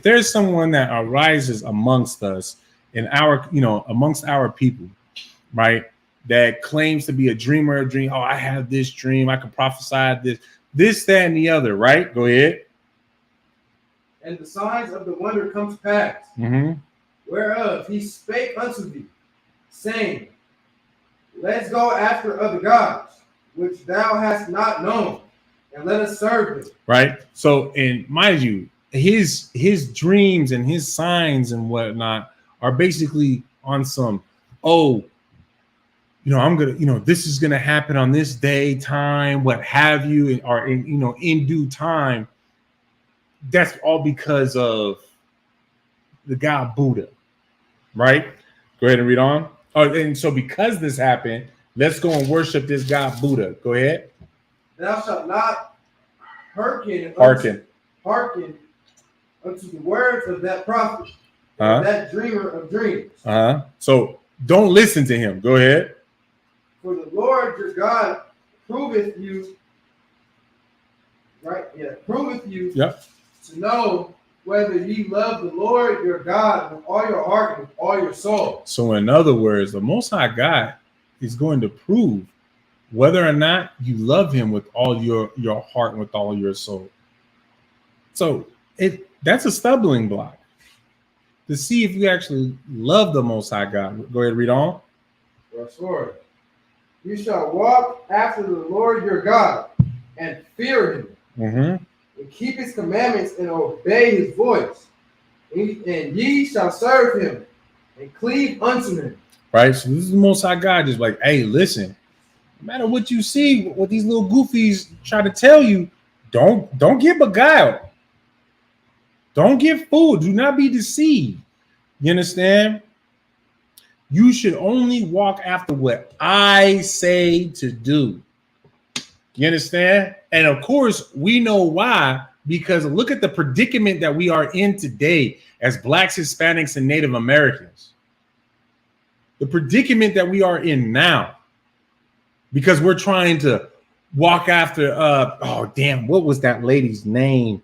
there's someone that arises amongst us in our, amongst our people, right, that claims to be a dreamer of dream. Oh, I have this dream. I can prophesy this, that, and the other, right? Go ahead. And the signs of the wonder come to pass, whereof he spake unto thee, saying, let's go after other gods, which thou hast not known, and let us serve them. Right. So, and mind you, his dreams and his signs and whatnot are basically on some, I'm gonna, this is gonna happen on this day, time, what have you, or in due time. That's all because of the god Buddha, right? Go ahead and read on. Oh, and so because this happened, let's go and worship this god Buddha. Go ahead. Thou shalt not hearken unto the words of that prophet, that dreamer of dreams. So don't listen to him. Go ahead. For the Lord your God proveth you, right? Yeah, proveth you to know whether ye love the Lord your God with all your heart and with all your soul. So in other words, the Most High God is going to prove whether or not you love him with all your heart and with all your soul. So that's a stumbling block to see if you actually love the Most High God. Go ahead, read on. Verse 4. You shall walk after the Lord your God and fear him, and keep his commandments and obey his voice. And ye shall serve him and cleave unto him. Right? So this is the Most High God just like, hey, listen, no matter what you see, what these little goofies try to tell you, don't get beguiled. Don't get fooled. Do not be deceived. You understand? You should only walk after what I say to do. You understand? And of course, we know why, because look at the predicament that we are in today as Blacks, Hispanics, and Native Americans. The predicament that we are in now, because we're trying to walk after, what was that lady's name?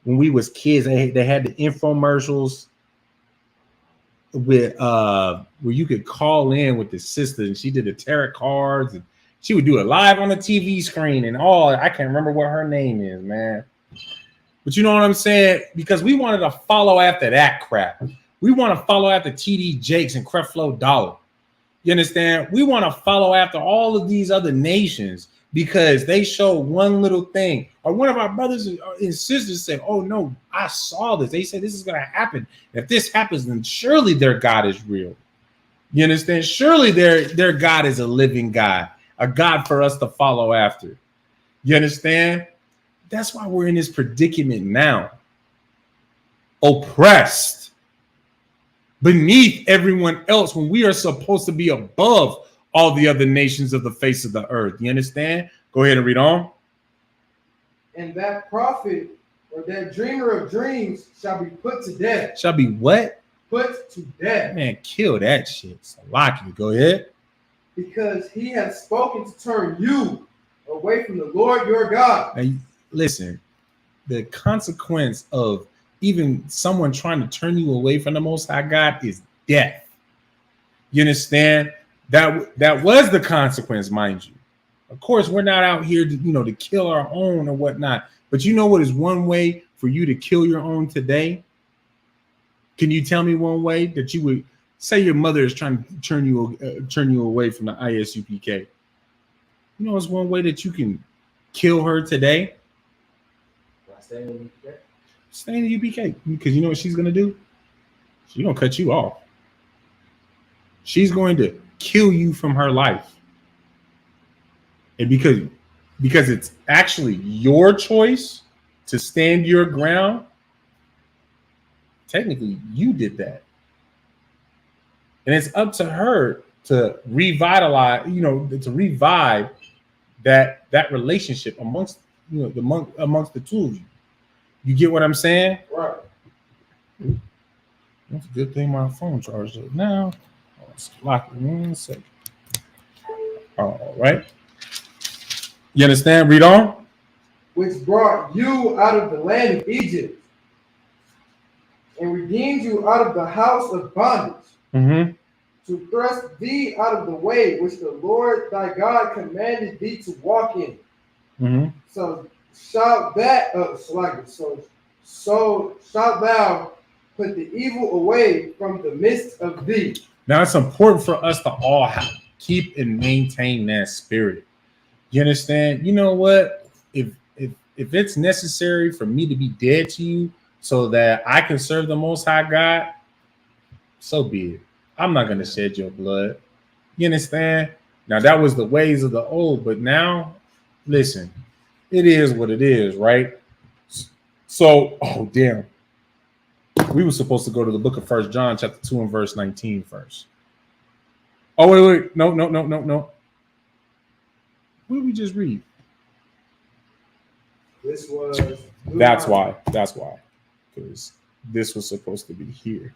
When we was kids, they had the infomercials with where you could call in with the sister, and she did the tarot cards, and she would do it live on the TV screen and all. I can't remember what her name is, man. But you know what I'm saying? Because we wanted to follow after that crap. We want to follow after TD Jakes and Creflo Dollar. You understand? We want to follow after all of these other nations because they show one little thing. Or one of our brothers and sisters said, oh, no, I saw this. They said this is going to happen. If this happens, then surely their God is real. You understand? Surely their God is a living God, a God for us to follow after. You understand? That's why we're in this predicament now. Oppressed beneath everyone else when we are supposed to be above all the other nations of the face of the earth. You understand? Go ahead and read on. And that prophet or that dreamer of dreams shall be put to death. Shall be what? Put to death. Man, kill that shit. Salaki, go ahead. Because he has spoken to turn you away from the Lord your God. Now, listen, the consequence of even someone trying to turn you away from the Most High God is death. You understand? That was the consequence, mind you. Of course, we're not out here to kill our own or whatnot. But you know what is one way for you to kill your own today? Can you tell me one way that you would say your mother is trying to turn you away from the ISUPK? You know, it's one way that you can kill her today. Stay in the UPK. Stay in the UPK, because you know what she's gonna do? She's gonna cut you off. She's going to kill you from her life. And because it's actually your choice to stand your ground, technically you did that. And it's up to her to revitalize, to revive that relationship amongst the two of you. You get what I'm saying? Right. That's a good thing my phone charged up now. Let's lock it 1 second. All right. You understand? Read on. Which brought you out of the land of Egypt and redeemed you out of the house of bondage, to thrust thee out of the way which the Lord thy God commanded thee to walk in. So shalt thou put the evil away from the midst of thee. Now it's important for us to all keep and maintain that spirit. You understand? You know what? If it's necessary for me to be dead to you so that I can serve the Most High God, so be it. I'm not going to shed your blood. You understand? Now, that was the ways of the old, but now, listen, it is what it is, right? So, oh, damn. We were supposed to go to the book of 1 John, chapter 2 and verse 19 first. Oh, wait. No. What did we just read? This was... That's why. Because this was supposed to be here.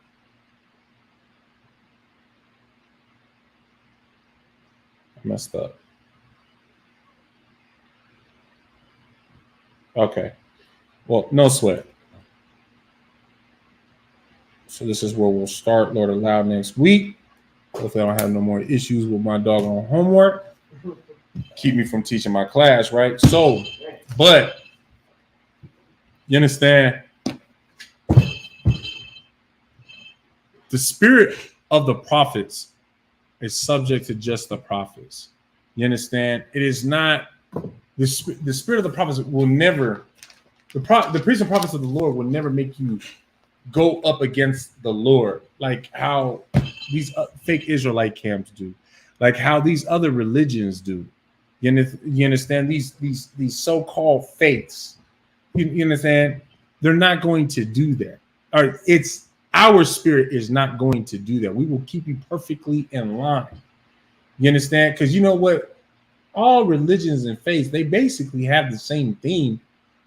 I messed up. Okay. Well, no sweat. So this is where we'll start, Lord allow, next week. Hopefully I don't have no more issues with my doggone homework. Keep me from teaching my class, right? So, but you understand? The spirit of the prophets is subject to just the prophets. You understand? It is not the spirit of the prophets will never, the priests and prophets of the Lord will never make you go up against the Lord like how these fake Israelite camps do, like how these other religions do. You understand? These so-called faiths. You understand? They're not going to do that. All right, it's our spirit is not going to do that. We will keep you perfectly in line. You understand? Because you know what? All religions and faiths, they basically have the same theme,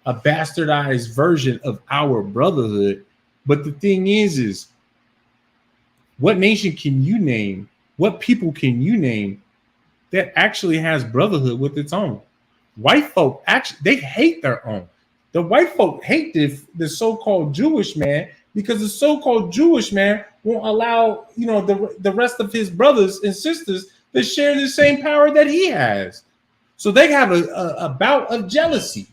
a bastardized version of our brotherhood. But the thing is what nation can you name? What people can you name that actually has brotherhood with its own? White folk, actually, they hate their own. The white folk hate the so-called Jewish man because the so-called Jewish man won't allow, the rest of his brothers and sisters to share the same power that he has. So they have a bout of jealousy.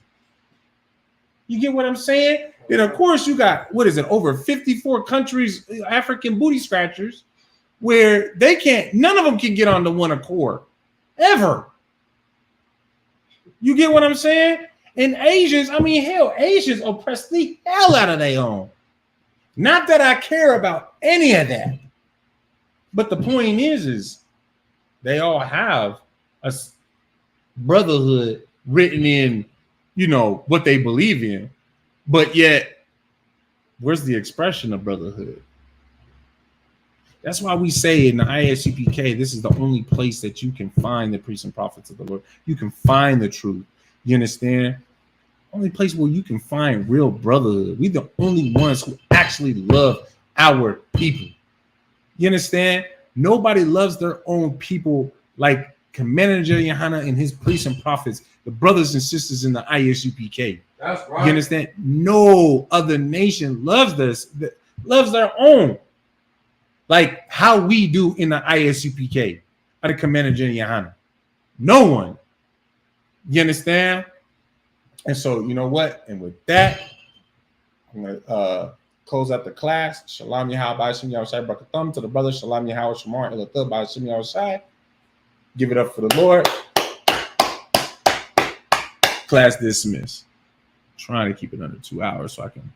You get what I'm saying? And of course, you got, over 54 countries, African booty scratchers, where none of them can get on the one accord, ever. You get what I'm saying? And Asians, Asians oppress the hell out of their own. Not that I care about any of that. But the point is they all have a brotherhood written in, what they believe in. But yet, where's the expression of brotherhood? That's why we say in the ISUPK, this is the only place that you can find the priests and prophets of the Lord. You can find the truth. You understand? Only place where you can find real brotherhood. We're the only ones who actually love our people. You understand? Nobody loves their own people like Commander Johanna and his priests and prophets, the brothers and sisters in the ISUPK. That's right. You understand? No other nation loves their own, like how we do in the ISUPK under Commander Johanna. No one. You understand? And so, you know what? And with that, I'm going to close out the class. Shalom Yahweh B'Hashem Yahushai Brakatham to the brother. Shalom Yahweh Shamar Elatah B'Hashem Yahushai. Give it up for the Lord. Class dismissed. Trying to keep it under 2 hours so I can